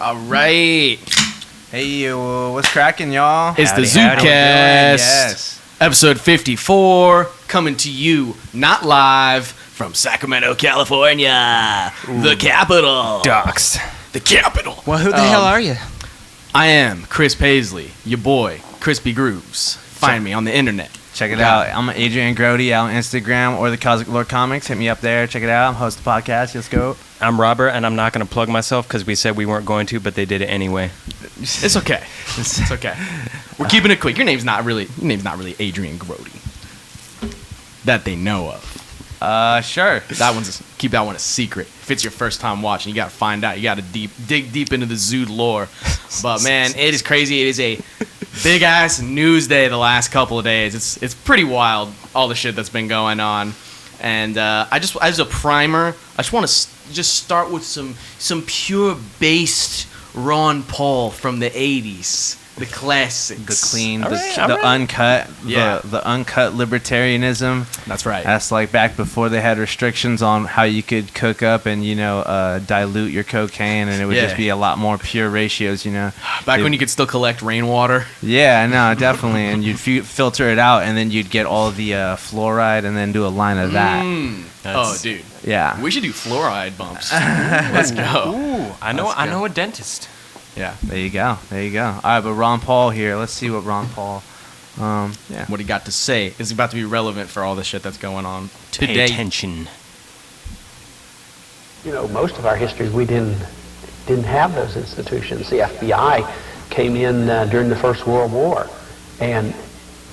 All right. Hey, what's cracking, y'all? It's the ZUDECAST. Yes. Episode 54, coming to you, not live, from Sacramento, California. Ooh. The capital. Doxed. The capital. Well, who the hell are you? I am Chris Paisley, your boy, Crispy Grooves. Find me on the internet. Check it out. I'm Adrian Grody out on Instagram or the Cosmic Lord Comics. Hit me up there. Check it out. I'm host of the podcast. Let's go. I'm Robert, and I'm not going to plug myself because we said we weren't going to, but they did it anyway. It's okay. It's okay. We're keeping it quick. Your name's not really Adrian Grody. That they know of. Sure. Keep that one a secret. If it's your first time watching, you gotta find out. You gotta dig deep into the Zude lore. But man, it is crazy. It is a big ass news day the last couple of days. It's pretty wild, all the shit that's been going on. And I just, as a primer, I just want to just start with some pure based Ron Paul from the 80s. The classics. The clean, All the right. uncut, Yeah. the uncut libertarianism. That's right. That's like back before they had restrictions on how you could cook up and, dilute your cocaine, and it would just be a lot more pure ratios, Back when you could still collect rainwater. Yeah, no, definitely. And you'd filter it out, and then you'd get all the fluoride and then do a line of that. Oh, dude. Yeah. We should do fluoride bumps. Let's go. Ooh, I know a dentist. Yeah. There you go. All right, but Ron Paul here. Let's see what Ron Paul. What he got to say is about to be relevant for all the shit that's going on today. Pay attention. Most of our history, we didn't have those institutions. The FBI came in during the First World War. And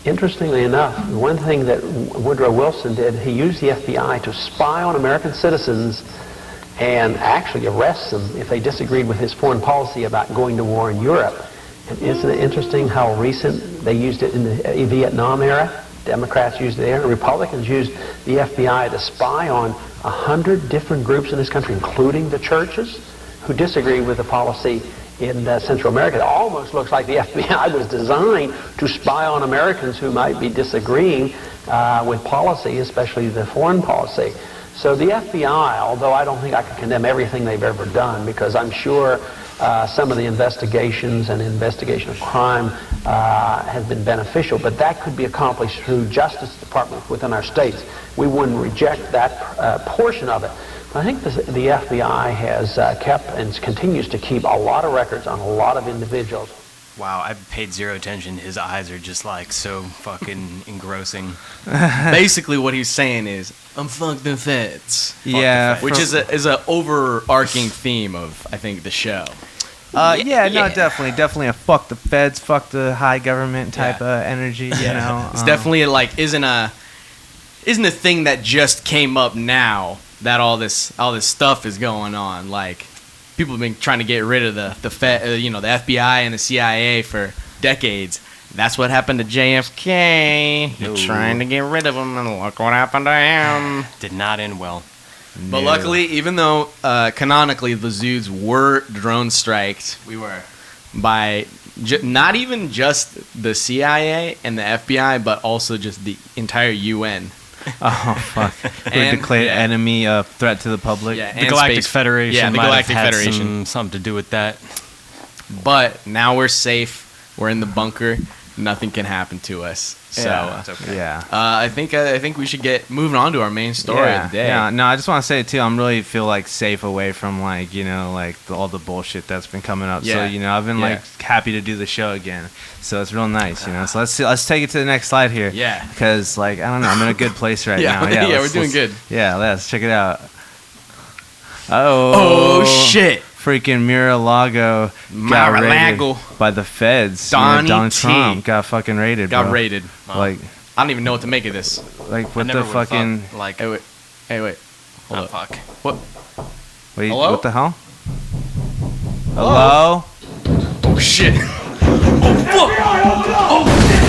interestingly enough, one thing that Woodrow Wilson did, he used the FBI to spy on American citizens and actually arrest them if they disagreed with his foreign policy about going to war in Europe. And isn't it interesting how recent they used it in the Vietnam era? Democrats used it there, and Republicans used the FBI to spy on 100 different groups in this country, including the churches, who disagree with the policy in Central America. It almost looks like the FBI was designed to spy on Americans who might be disagreeing with policy, especially the foreign policy. So the FBI, although I don't think I can condemn everything they've ever done, because I'm sure some of the investigations and investigation of crime has been beneficial, but that could be accomplished through Justice Department within our states. We wouldn't reject that portion of it. But I think the FBI has kept and continues to keep a lot of records on a lot of individuals. Wow, I've paid zero attention. His eyes are just like so fucking engrossing. Basically, what he's saying is, I'm fuck the feds. Yeah. Which is a overarching theme of, I think, the show. Definitely a fuck the feds, fuck the high government type of energy, It's definitely isn't a thing that just came up now that all this stuff is going on. Like, people have been trying to get rid of the FBI and the CIA for decades. That's what happened to JFK. They're trying to get rid of him, and look what happened to him. Did not end well. But luckily, even though canonically the Zudes were drone striked, we were by not even just the CIA and the FBI, but also just the entire UN. Oh, fuck. Who declared enemy threat to the public. Yeah, The Galactic Federation. Yeah, the might Galactic have had Federation. something to do with that. But now we're safe. We're in the bunker. Nothing can happen to us. So it's okay. Yeah. I think we should get moving on to our main story of the day. Yeah, no, I just want to say too, I'm really feel like safe away from all the bullshit that's been coming up. Yeah. So I've been happy to do the show again. So it's real nice, So let's take it to the next slide here. Yeah. Because I don't know, I'm in a good place right now. We're doing good. Yeah, let's check it out. Oh. Oh shit. Freaking MaraLago got raided by the feds. Donald Trump got fucking raided, bro. Raided. Like, I don't even know what to make of this. like what the fucking... Hey, wait. Hold up. Fuck. What? Wait, Hello? what the hell? Hello? Oh shit. Oh fuck. Oh shit.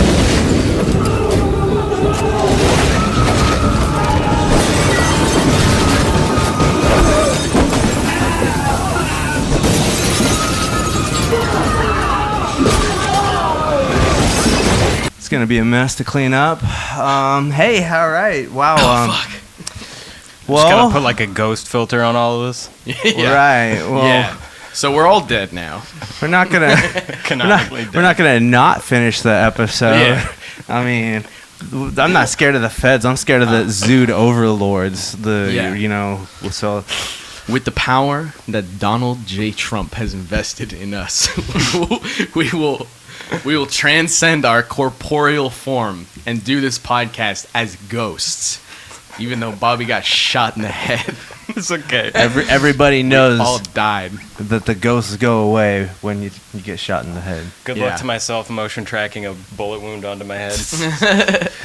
It's gonna be a mess to clean up. Hey, all right. Wow. Fuck. Well, Just gotta put like a ghost filter on all of this. Yeah. right. Well, Yeah. So we're all dead now. We're not gonna Canonically we're not gonna not finish the episode. Yeah. I mean, I'm not scared of the feds. I'm scared of the Zude overlords. So With the power that Donald J. Trump has invested in us, we will transcend our corporeal form and do this podcast as ghosts. Even though Bobby got shot in the head. It's okay. everybody knows We all died. that the ghosts go away when you get shot in the head. Good Yeah. luck to myself motion tracking a bullet wound onto my head.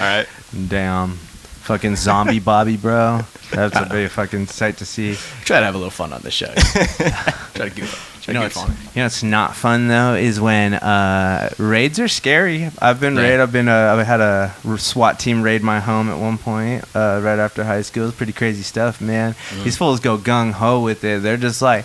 All right. Damn. Fucking zombie Bobby, bro. That's a big fucking sight to see. Try to have a little fun on this show. Try to goof on it. You know what's not fun though is when raids are scary. I've been Yeah. raided. I've had a SWAT team raid my home at one point right after high school. It's pretty crazy stuff, man. These fools go gung ho with it. They're just like,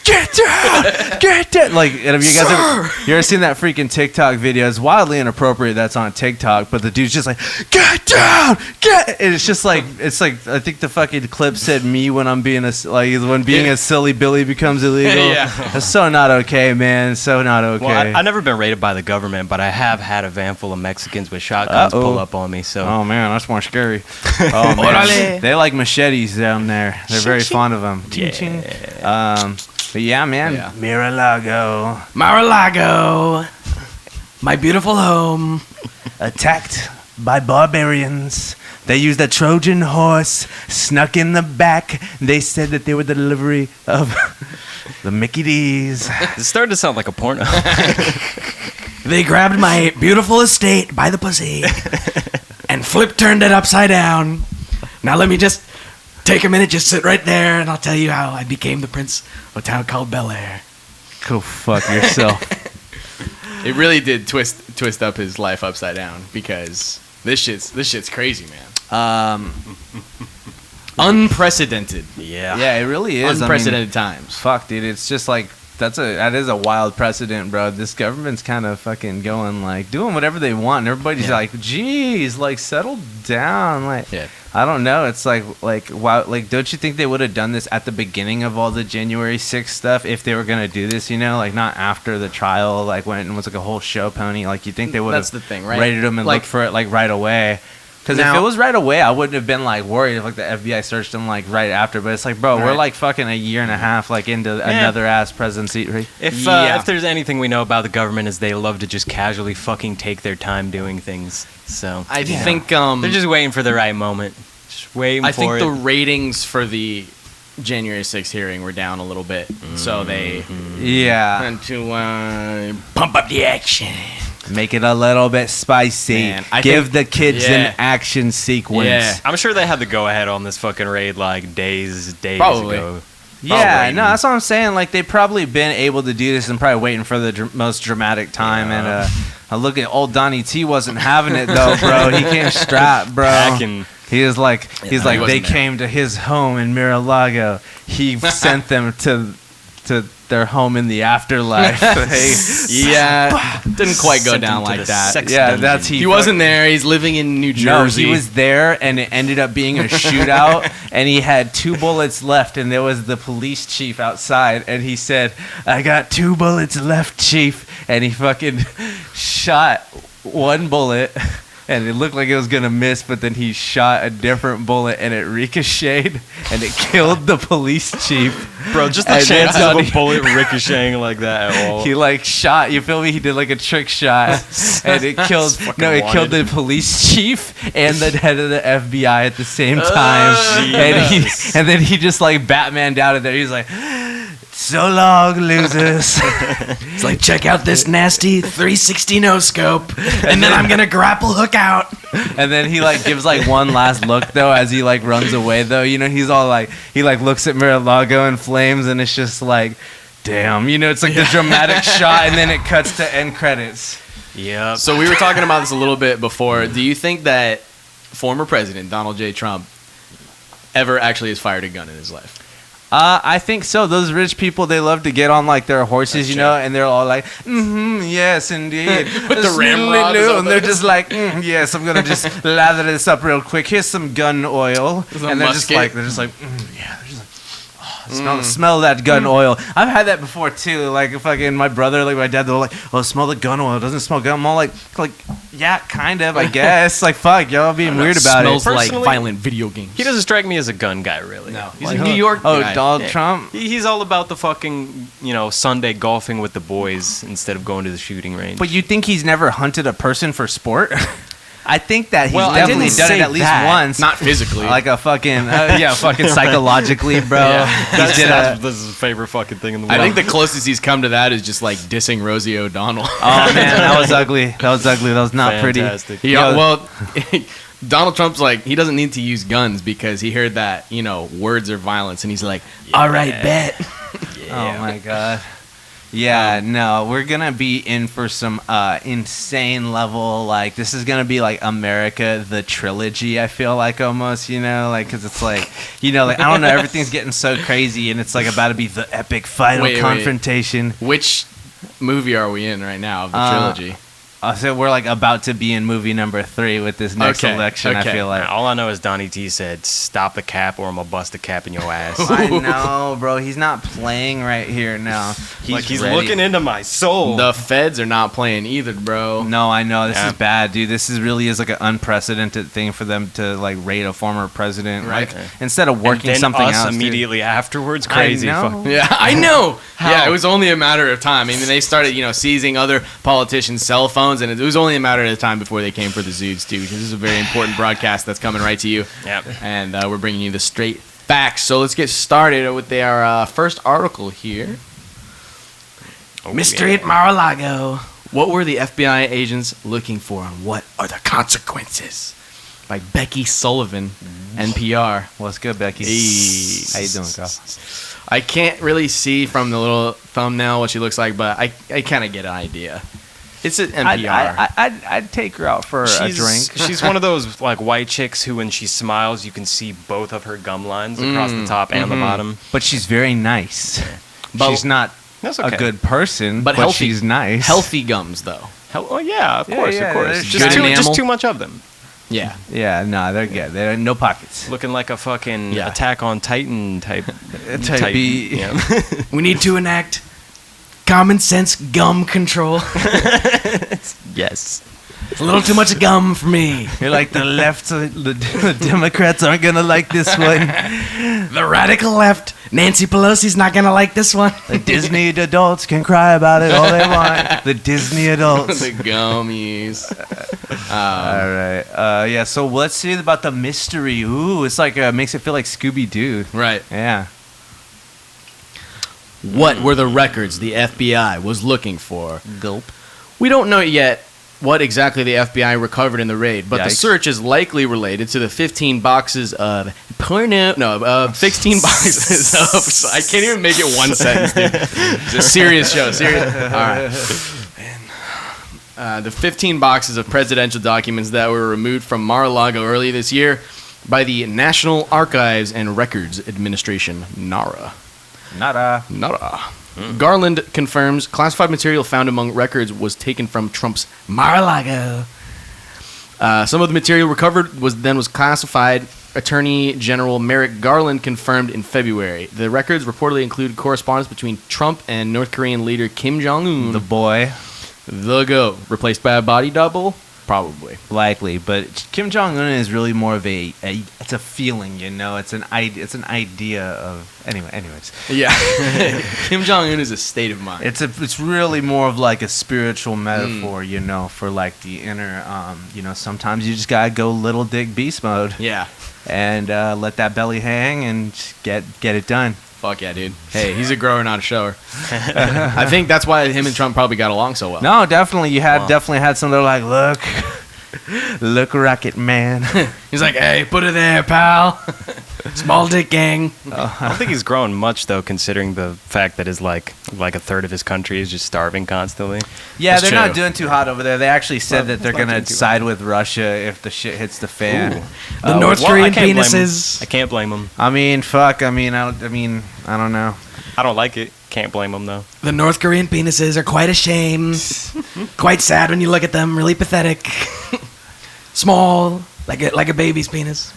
get down, get down. Like, have you guys ever seen that freaking TikTok video? It's wildly inappropriate. That's on TikTok, but the dude's just like, get down, get. And it's just like, I think the fucking clip said me when I'm being a silly Billy becomes illegal. Yeah. That's so not okay, man. So not okay. Well, I've never been raided by the government, but I have had a van full of Mexicans with shotguns pull up on me. So. Oh man, that's more scary. Oh man, they like machetes down there. They're very fond of them. Yeah. But yeah, man, Yeah. MaraLago MaraLago, my beautiful home. attacked by barbarians. They used a Trojan horse, snuck in the back. They said that they were the delivery of the Mickey D's. It's starting to sound like a porno. They grabbed my beautiful estate by the pussy and turned it upside down. Now let me just take a minute, just sit right there, and I'll tell you how I became the prince of a town called Bel Air. Go fuck yourself. It really did twist up his life upside down because this shit's crazy, man. Unprecedented. Yeah. Yeah, it really is. Unprecedented times. Fuck, dude. It's just like that is a wild precedent, bro. This government's kind of fucking going like doing whatever they want. And everybody's like, geez, like settle down. Like, Yeah. I don't know. It's like wow. Like, don't you think they would have done this at the beginning of all the January 6th stuff if they were gonna do this? You know, like not after the trial, like when it was like a whole show pony. Like, you think they would have That's the thing, right? raided them and Like- looked for it like right away? Because if Now- it was right away, I wouldn't have been like worried if like the FBI searched them like right after. But it's like, bro, we're Right. like fucking a year and a half like into another ass presidency. Right? If there's anything we know about the government is they love to just casually fucking take their time doing things. So I think they're just waiting for the right moment. Just waiting I for think it. the ratings for the January 6th hearing were down a little bit, so they Yeah, went to pump up the action. make it a little bit spicy. Man, I Give think- the kids yeah. an action sequence. Yeah. I'm sure they had the go ahead on this fucking raid like days Probably. ago. Yeah, Probably. no, that's what I'm saying. Like, they've probably been able to do this and probably waiting for the most dramatic time. Yeah. And I look at old Donnie T wasn't having it though, bro. He came strapped, bro. Packing. He was like, he they wasn't there. came to his home in MaraLago. He sent them to their home in the afterlife. Yeah, didn't quite go Sent down him to like the that. sex Yeah, dungeon. that's He wasn't there. He's living in New No, Jersey. he was there, and it ended up being a shootout, and he had 2 bullets left, and there was the police chief outside, and he said, I got 2 bullets left, chief, and he fucking shot 1 bullet, and it looked like it was gonna miss, but then he shot a different bullet, and it ricocheted, and it killed the police chief. Bro, just the And then chances of Donnie- a bullet ricocheting like that at all. He like shot, you feel me? He did like a trick shot, and it killed. fucking No, it killed the wanted. police chief and the head of the FBI at the same time. And then he just like Batmaned out of there. He's like, "So long, losers." It's like, check out this nasty 360 no scope, and then I'm gonna grapple hook out. And then he like gives like one last look though as he like runs away though. You know, he's all like he like looks at MaraLago in flames, and it's just like, damn. You know, it's like the dramatic shot, and then it cuts to end credits. Yep. So we were talking about this a little bit before. Do you think that former president Donald J. Trump ever actually has fired a gun in his life? I think so. Those rich people, they love to get on like their horses, you know, and they're all like, yes, indeed. With the ramrod or And they're something. just like, yes, I'm gonna just lather this up real quick. Here's some gun oil, Some and they're just musket. like, yeah, they're just like, smell that gun oil. I've had that before too. Like fucking my brother, like my dad, they're like, oh, smell the gun oil. It doesn't smell gun. I'm all like, yeah, kind of, I guess. Like, fuck, y'all being weird about it. Smells like Personally, violent video games. He doesn't strike me as a gun guy, really. No, he's Like, a New York guy. Donald Yeah. Trump. He's all about the fucking, Sunday golfing with the boys instead of going to the shooting range. But you think he's never hunted a person for sport? I think that he's Well, I definitely didn't done it say at least that. once. Not physically. like a fucking, fucking psychologically, bro. That's his favorite fucking thing in the world. I think the closest he's come to that is just like dissing Rosie O'Donnell. Oh man, that was ugly. That was not Fantastic. pretty. Yeah, Yo, well, Donald Trump's like, he doesn't need to use guns because he heard that, words are violence. And he's like, all right, bet. oh my god. Yeah, no, we're gonna be in for some insane level. Like, this is gonna be like America the trilogy. I feel like almost, because it's like, I don't know, everything's getting so crazy, and it's like about to be the epic final Wait. confrontation. Which movie are we in right now of the trilogy? So we're like about to be in movie number 3 with this next Okay, election. okay. I feel like. All I know is Donnie T said, "Stop the cap, or I'm gonna bust a cap in your ass." I know, bro. He's not playing right here now. He's ready. looking into my soul. The feds are not playing either, bro. No, I know. This Yeah. is bad, dude. This really is like an unprecedented thing for them to like raid a former president. Right. Like, instead of working and then something us else. dude. immediately afterwards. Crazy. I know. Fuck. Yeah, I know. How? Yeah, it was only a matter of time. I mean, they started, seizing other politicians' cell phones, and it was only a matter of time before they came for the Zudes, too. Because this is a very important broadcast that's coming right to you. Yep. And we're bringing you the straight facts. So let's get started with our first article here. Mystery at MaraLago. What were the FBI agents looking for, and what are the consequences? By Becky Sullivan, NPR. What's good, Becky? Hey. How you doing, girl? I can't really see from the little thumbnail what she looks like, but I kind of get an idea. It's an NPR. I'd take her out for a drink. She's one of those like white chicks who, when she smiles, you can see both of her gum lines across the top and the bottom. But she's very nice. But- she's not That's okay. a good person, but but healthy, she's nice. Healthy gums, though. Oh yeah, of course, yeah, of course. there's Just good too, enamel. just too much of them. Yeah. Yeah, no, they're good. They're no pockets. Looking like a fucking Yeah. Attack on Titan type. Type B. Yeah. We need to enact common sense gum control. Yes. A little too much gum for me. You're like the left, the Democrats aren't gonna like this one. The radical left, Nancy Pelosi's not gonna like this one. The Disney adults can cry about it all they want. The Disney adults. The gummies. All right. Yeah. So let's see about the mystery. Ooh, it's like makes it feel like Scooby Doo. Right. Yeah. What were the records the FBI was looking for? Gulp. We don't know yet what exactly the FBI recovered in the raid, but the Yikes. search is likely related to the 15 boxes of porno. No, 16 boxes of. I can't even make it one sentence, dude. It's a serious show. Serious. All right. The 15 boxes of presidential documents that were removed from Mar-a-Lago earlier this year by the National Archives and Records Administration, NARA. Nada. Garland confirms classified material found among records was taken from Trump's Mar-a-Lago. Some of the material recovered was classified. Attorney General Merrick Garland confirmed in February. The records reportedly include correspondence between Trump and North Korean leader Kim Jong-un. The boy. The GOAT. Replaced by a body double? Probably. Likely, but Kim Jong Un is really more of it's a feeling, It's an idea. It's an idea of anyways. Yeah. Kim Jong-un is a state of mind. It's really more of like a spiritual metaphor, for like the inner. Sometimes you just gotta go little dick beast mode Yeah. and let that belly hang and get it done. Fuck yeah, dude. Hey, he's a grower, not a shower. I think that's why him and Trump probably got along so well. No, definitely. You had definitely had some that were like, look, Rocket Man. He's like, hey, put it there, pal. Small dick gang. I don't think he's grown much though, considering the fact that his like a third of his country is just starving constantly. Yeah, That's they're true. not doing too hot over there. They actually said that they're it's not gonna doing too side with Russia if the shit hits the fan. Ooh. The North Well, Korean I can't blame him. penises. I can't blame him. I mean, fuck. I don't know. I don't like it. Can't blame him though. The North Korean penises are quite a shame. Quite sad when you look at them. Really pathetic. Small, like a baby's penis.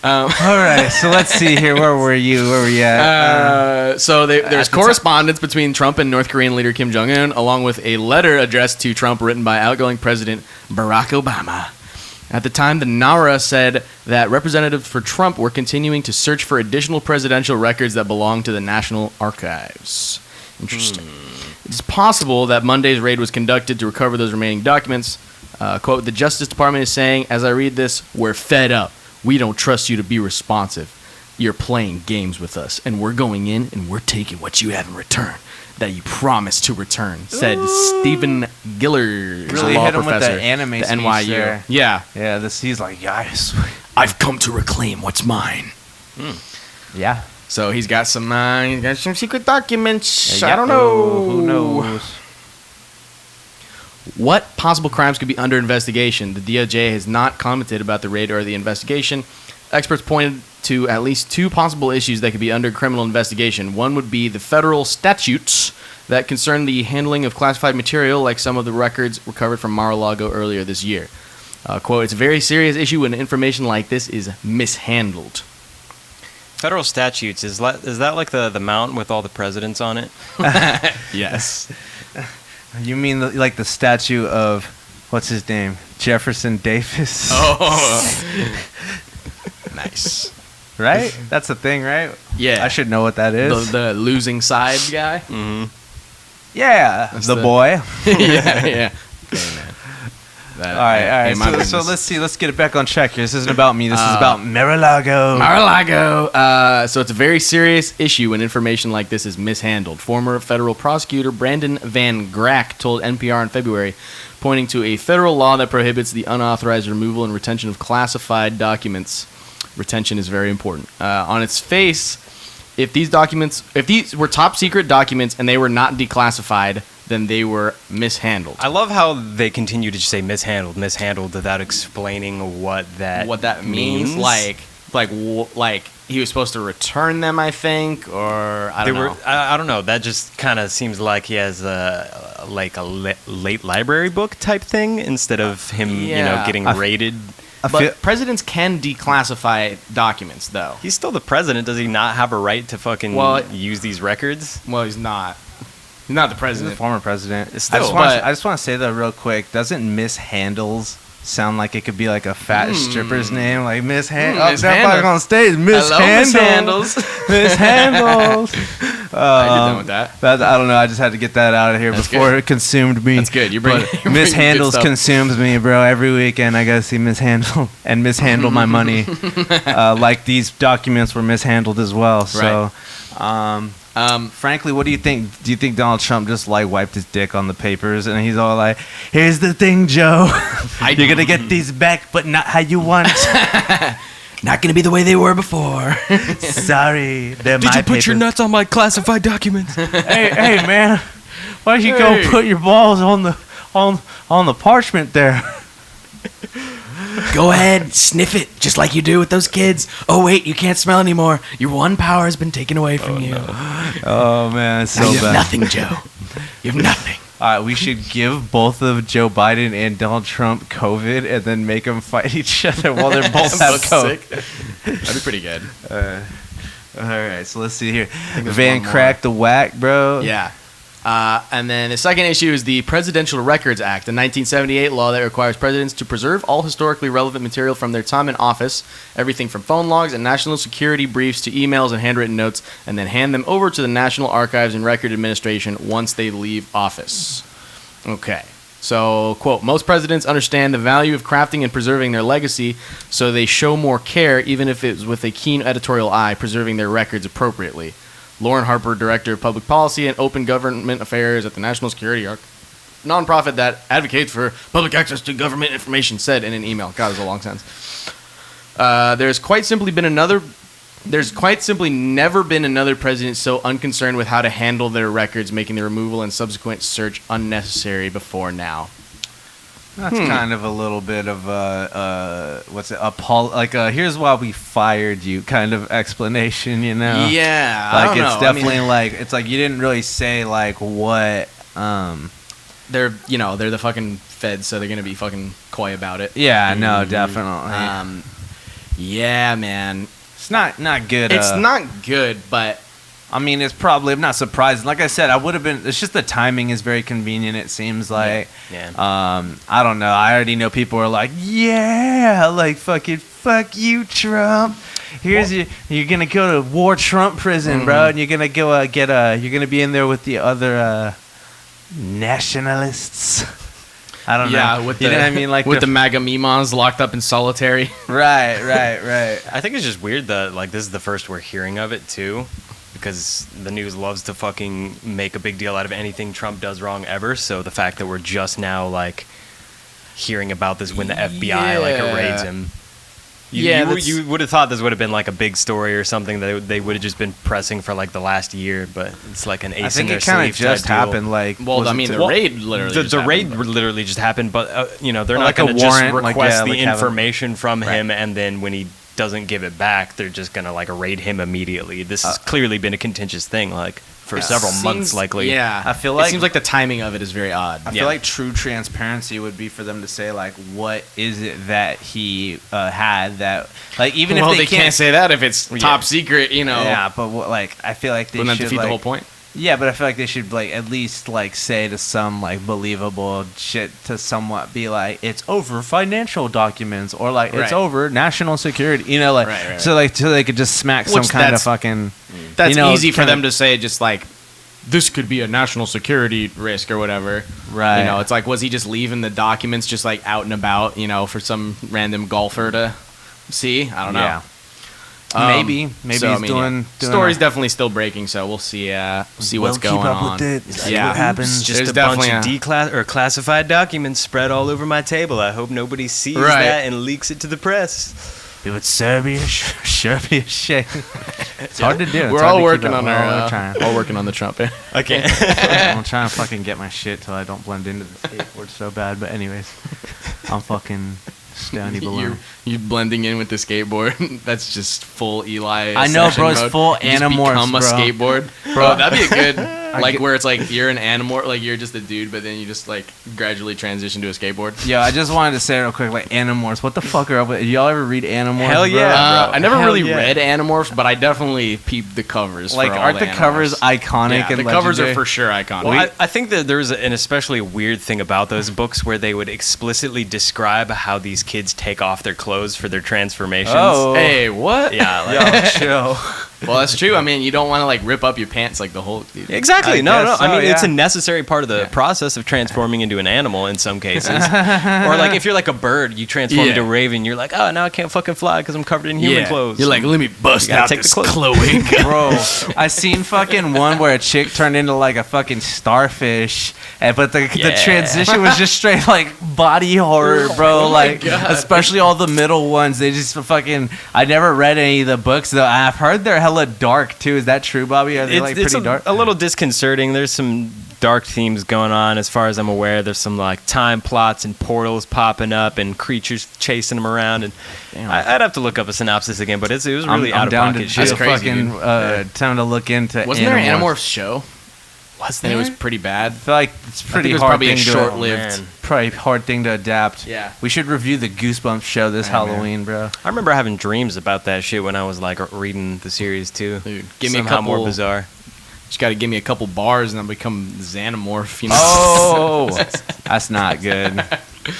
All right, so let's see here. Where were you? Where were you at? So there's correspondence between Trump and North Korean leader Kim Jong-un, along with a letter addressed to Trump written by outgoing President Barack Obama. At the time, the NARA said that representatives for Trump were continuing to search for additional presidential records that belong to the National Archives. Interesting. It's possible that Monday's raid was conducted to recover those remaining documents. Quote, the Justice Department is saying, as I read this, we're fed up. We don't trust you to be responsive. You're playing games with us, and we're going in and we're taking what you have in return that you promised to return, said Stephen Gillard, Really law hit him professor with the anime at speech NYU. there. Yeah. Yeah, he's like, yes. I've come to reclaim what's mine. Yeah. So he's got some secret documents. Yeah, I don't know. Who knows? What possible crimes could be under investigation? The DOJ has not commented about the raid or the investigation. Experts pointed to at least two possible issues that could be under criminal investigation. One would be the federal statutes that concern the handling of classified material, like some of the records recovered from MaraLago earlier this year. Quote, it's a very serious issue when information like this is mishandled. Federal statutes, is that like the mountain with all the presidents on it? Yes. You mean like the statue of, what's his name? Jefferson Davis? Oh. Nice. Right? That's the thing, right? Yeah. I should know what that is. The losing side guy? Mm-hmm. Yeah, That's the the- boy. Yeah. Okay, man. All right. So let's see. Let's get it back on track here. This isn't about me. This is about MaraLago. MaraLago. So it's a very serious issue when information like this is mishandled. Former federal prosecutor Brandon Van Grack told NPR in February, pointing to a federal law that prohibits the unauthorized removal and retention of classified documents. Retention is very important. On its face, if these were top secret documents and they were not declassified, then they were mishandled. I love how they continue to just say mishandled without explaining what that means. Like he was supposed to return them, I think, or I don't know. I don't know. That just kind of seems like he has a late library book type thing instead of him, getting raided. But presidents can declassify documents, though. He's still the president. Does he not have a right to fucking use these records? Well, he's not. He's not the He's president. the former president. Still, I just want to say though, real quick, doesn't Mishandles sound like it could be like a fat stripper's name, like Miss Handles? Mishandles. On stage, Miss Hello, Handles. Miss Handles. I did done with that. I don't know. I just had to get that out of here That's before good. it consumed me. That's good. You're But bringing Miss good Handles stuff. consumes me, bro. Every weekend I gotta see Mishandle and mishandle my money. Like these documents were mishandled as well. So, frankly, what do you think? Do you think Donald Trump just like wiped his dick on the papers and he's all like, "Here's the thing, Joe. You're gonna get these back, but not how you want. Not going to be the way they were before. Sorry, they're Did my you put your papers." nuts on my classified documents? Hey, man, why don't you go put your balls on the parchment there? Go ahead, sniff it, just like you do with those kids. Oh, wait, you can't smell anymore. Your one power has been taken away from you. Oh man, it's so Now you have bad. nothing, Joe. You have nothing. All right, we should give both of Joe Biden and Donald Trump COVID, and then make them fight each other while they're both have COVID. That'd be pretty good. All right, so let's see here. there's Van one more. Crack the Whack, bro. Yeah. And then the second issue is the Presidential Records Act, a 1978 law that requires presidents to preserve all historically relevant material from their time in office, everything from phone logs and national security briefs to emails and handwritten notes, and then hand them over to the National Archives and Record Administration once they leave office. Okay. So, quote, most presidents understand the value of crafting and preserving their legacy, so they show more care, even if it's with a keen editorial eye, preserving their records appropriately. Lauren Harper, Director of Public Policy and Open Government Affairs at the National Security nonprofit that advocates for public access to government information, said in an email. God, it's a long sentence. There's quite simply never been another president so unconcerned with how to handle their records, making the removal and subsequent search unnecessary before now. That's kind of a little bit of here's why we fired you kind of explanation, you know? Yeah, Like I don't it's know. definitely it's like you didn't really say like what They're the fucking feds, so they're gonna be fucking coy about it. yeah, no, definitely. Yeah, man. It's not good. It's not good, but I mean, it's probably. I'm not surprised. Like I said, I would have been. It's just the timing is very convenient. It seems like. Yeah. I don't know. I already know people are like, yeah, like fucking fuck you, Trump. You're gonna go to war Trump prison, bro, and you're gonna go you're gonna be in there with the other nationalists. I don't know. Yeah, with you know what I mean, like with the MAGA Mimans locked up in solitary. right. I think it's just weird that like this is the first we're hearing of it too, because the news loves to fucking make a big deal out of anything Trump does wrong ever. So the fact that we're just now like hearing about this when the FBI like raids him. You would have thought this would have been like a big story or something that they would have just been pressing for like the last year, but it's like an ace in their sleeve. I think it kind of just happened. Like, well, I mean, the raid literally. The raid literally just happened, but they're not like going to just warrant, request the like information from him, and then when he doesn't give it back, they're just going to like raid him immediately. This has clearly been a contentious thing, like for several months, likely. Yeah, I feel like it seems like the timing of it is very odd. I feel like true transparency would be for them to say like, what is it that he had that, like, even if they can't say that if it's top secret, Yeah, but like I feel like they wouldn't should that defeat like, the whole point? Yeah, but I feel like they should like at least like say to some like believable shit to somewhat be like, it's over financial documents or like it's over national security, like so they could just smack some kind of fucking. That's easy for them to say, just like this could be a national security risk or whatever. Right. It's like, was he just leaving the documents just like out and about, for some random golfer to see? I don't know. Yeah. Maybe he's doing story's definitely still breaking, so we'll see. See what's going on. Keep up with it. Yeah, what happens. Just a bunch of classified documents spread all over my table. I hope nobody sees that and leaks it to the press. It would sure be a shame. It's hard to do. We're all working on all working on the Trump. I can't. I'm trying to fucking get my shit till I don't blend into the skateboard so bad. But anyways, I'm fucking Stony Balloon. You blending in with the skateboard. That's just full Eli. I know, bro. It's mode. full You just Animorphs, become a bro. skateboard, bro. That'd be a good. Like where it's like you're an Animorph, like you're just a dude, but then you just like gradually transition to a skateboard. Yeah, I just wanted to say real quick, like Animorphs. What the fuck are up with? Y'all ever read Animorphs? Hell yeah, bro. I never really read Animorphs, but I definitely peeped the covers. Like, for all aren't the covers Animorphs. iconic? Yeah, and the covers are legendary? for sure iconic. Well, I think that there's an especially weird thing about those books where they would explicitly describe how these kids take off their clothes for their transformations. Oh. Hey, what? Yeah, like, Yo, chill. Well, that's true. I mean, you don't want to like rip up your pants like the whole. exactly. I No. guess I mean, so, it's a yeah. necessary part of the process of transforming into an animal in some cases. Or like if you're like a bird, you transform into a raven. You're like, oh, now I can't fucking fly because I'm covered in human clothes. You're like, let me bust gotta out take this the clothes. cloaca. Bro, I seen fucking one where a chick turned into like a fucking starfish, but the transition was just straight like body horror, bro. Like, especially all the middle ones, they just fucking. I never read any of the books though. I've heard they're hella dark too. Is that true, Bobby? Are they like pretty dark? A little disconcerting. There's some dark themes going on as far as I'm aware. There's some like time plots and portals popping up and creatures chasing them around. And I'd have to look up a synopsis again, but it was really out of pocket shit. That's crazy. Time to look into. Wasn't there an Animorphs show? Was And there? it was pretty bad. I feel like it's pretty it was hard. probably a thing to- short-lived. Probably hard thing to adapt. Yeah. We should review the Goosebumps show this Halloween, bro. I remember having dreams about that shit when I was like reading the series too. Dude, give me a Somehow couple more bizarre. Just got to give me a couple bars and I'll become Xenomorph. Oh, that's not good.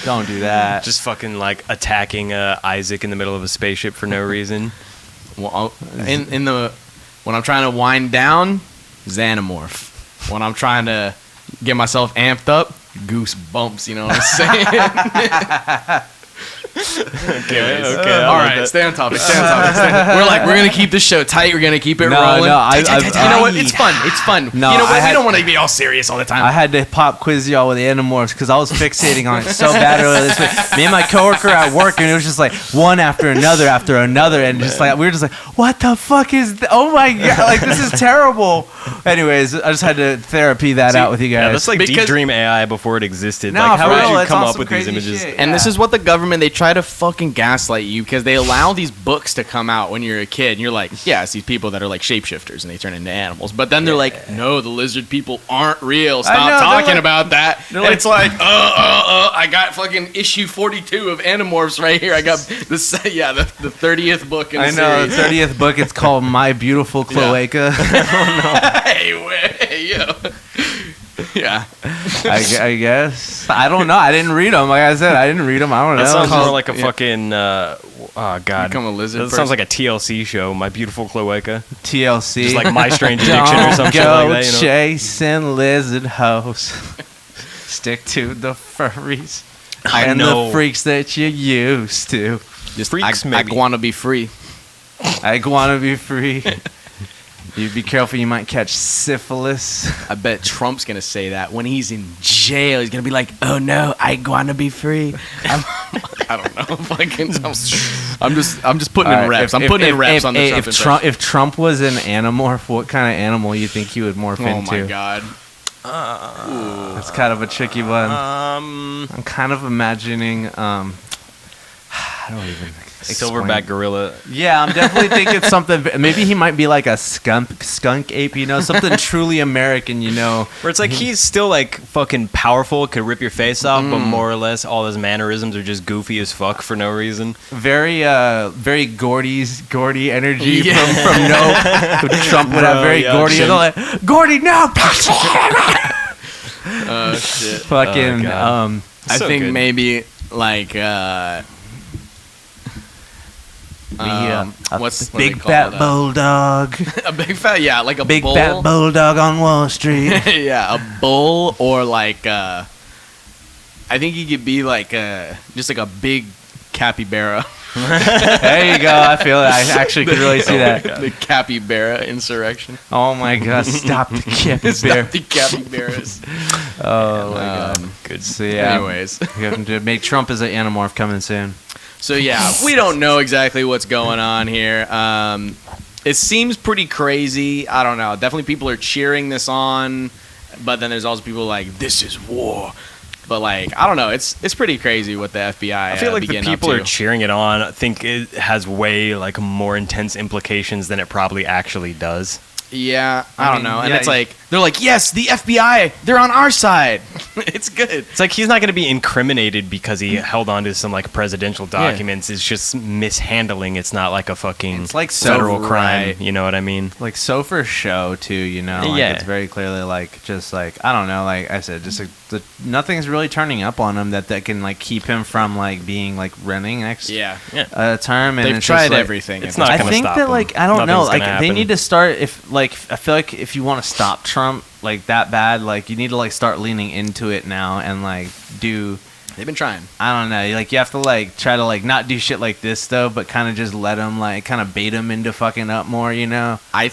Don't do that. Just fucking like attacking Isaac in the middle of a spaceship for no reason. Well, when I'm trying to wind down, Xenomorph. When I'm trying to get myself amped up, Goosebumps. You know what I'm saying? Okay. All right, stay on topic. We're gonna keep this show tight. We're gonna keep it rolling. No, you know what? It's fun. It's fun. No, you know what? we don't want to be all serious all the time. I had to pop quiz y'all with Animorphs because I was fixating on it so bad earlier this week. Me and my coworker at work, and it was just like one after another, and just like we were just like, what the fuck is? Oh my god! Like this is terrible. Anyways, I just had to therapy that out with you guys. Yeah, that's like Because- Deep Dream AI before it existed. No, like, how for real, would you it's come on up some with these crazy images? shit. And this is what the government they try try to fucking gaslight you because they allow these books to come out when you're a kid, and you're like, yeah, it's these people that are like shapeshifters and they turn into animals. But then they're like, no, the lizard people aren't real. Stop talking about that. And like, it's like, I got fucking issue 42 of Animorphs right here. I got the 30th book in the series. The 30th book. It's called My Beautiful Cloaca. Hey, yo. Yeah. I guess. I don't know. I didn't read them. Like I said, I didn't read them. I don't know. That sounds more like a fucking, oh, God. Become a lizard That sounds like a TLC show, My Beautiful Cloaca. TLC. Just like My Strange Addiction or some shit like that, you know? Chasing lizard hoes. Stick to the furries. And the freaks that you're used to. Just Freaks, maybe. I want to be free. I want to be free. You be careful, you might catch syphilis. I bet Trump's gonna say that when he's in jail. He's gonna be like, "Oh no, I wanna be free." I don't know. I'm just putting in reps. I'm putting in reps on the Trump impression. If Trump was an Animorph, what kind of animal you think he would morph into? Oh my God. That's kind of a tricky one. I'm kind of imagining. I don't even. Silverback gorilla. Yeah, I'm definitely thinking something. Maybe he might be like a skunk ape, you know, something truly American, you know. Where it's like he's still like fucking powerful, could rip your face off, but more or less all his mannerisms are just goofy as fuck for no reason. Very Gordy energy from Nope. Trump would have very Gordy. Like, Gordy, no. Oh shit. Fucking. I So think good. maybe like what's what do big they call fat it? bulldog. A big fat, yeah, like a Big bull. fat bulldog on Wall Street. Yeah, a bull or like I think he could be like just like a big capybara. There you go. I feel it. I actually could really see that. The capybara insurrection. Oh my God! Stop the capybara. Stop the capybaras. Oh my God. Good. So yeah. Anyways. We have to make Trump as an Animorph coming soon. So yeah, we don't know exactly what's going on here. It seems pretty crazy. I don't know. Definitely people are cheering this on, but then there's also people like, this is war. But like, I don't know. It's pretty crazy what the FBI. I feel like the people up are to. cheering it on. I think it has way like more intense implications than it probably actually does. Yeah, I don't mean, know. And yeah, it's like, they're like, yes, the FBI, they're on our side. It's good. It's like he's not going to be incriminated because he held on to some like presidential documents. It's just mishandling. It's not like a fucking It's like federal so crime. right. You know what I mean? Like so for show too, you know. Like, Yeah. It's very clearly like just like I don't know. Like I said, just like, nothing's really turning up on him that can like keep him from like being like running next Yeah. term. And They've it's tried just, like, everything. it's not I gonna think stop that him. like I don't know. Nothing's Like gonna they happen. need to start if like I feel like if you want to stop Trump like that bad, like you need to like start leaning into it now and like do. They've been trying. I don't know. Like you have to like try to like not do shit like this though, but kind of just let him like kind of bait him into fucking up more, you know? I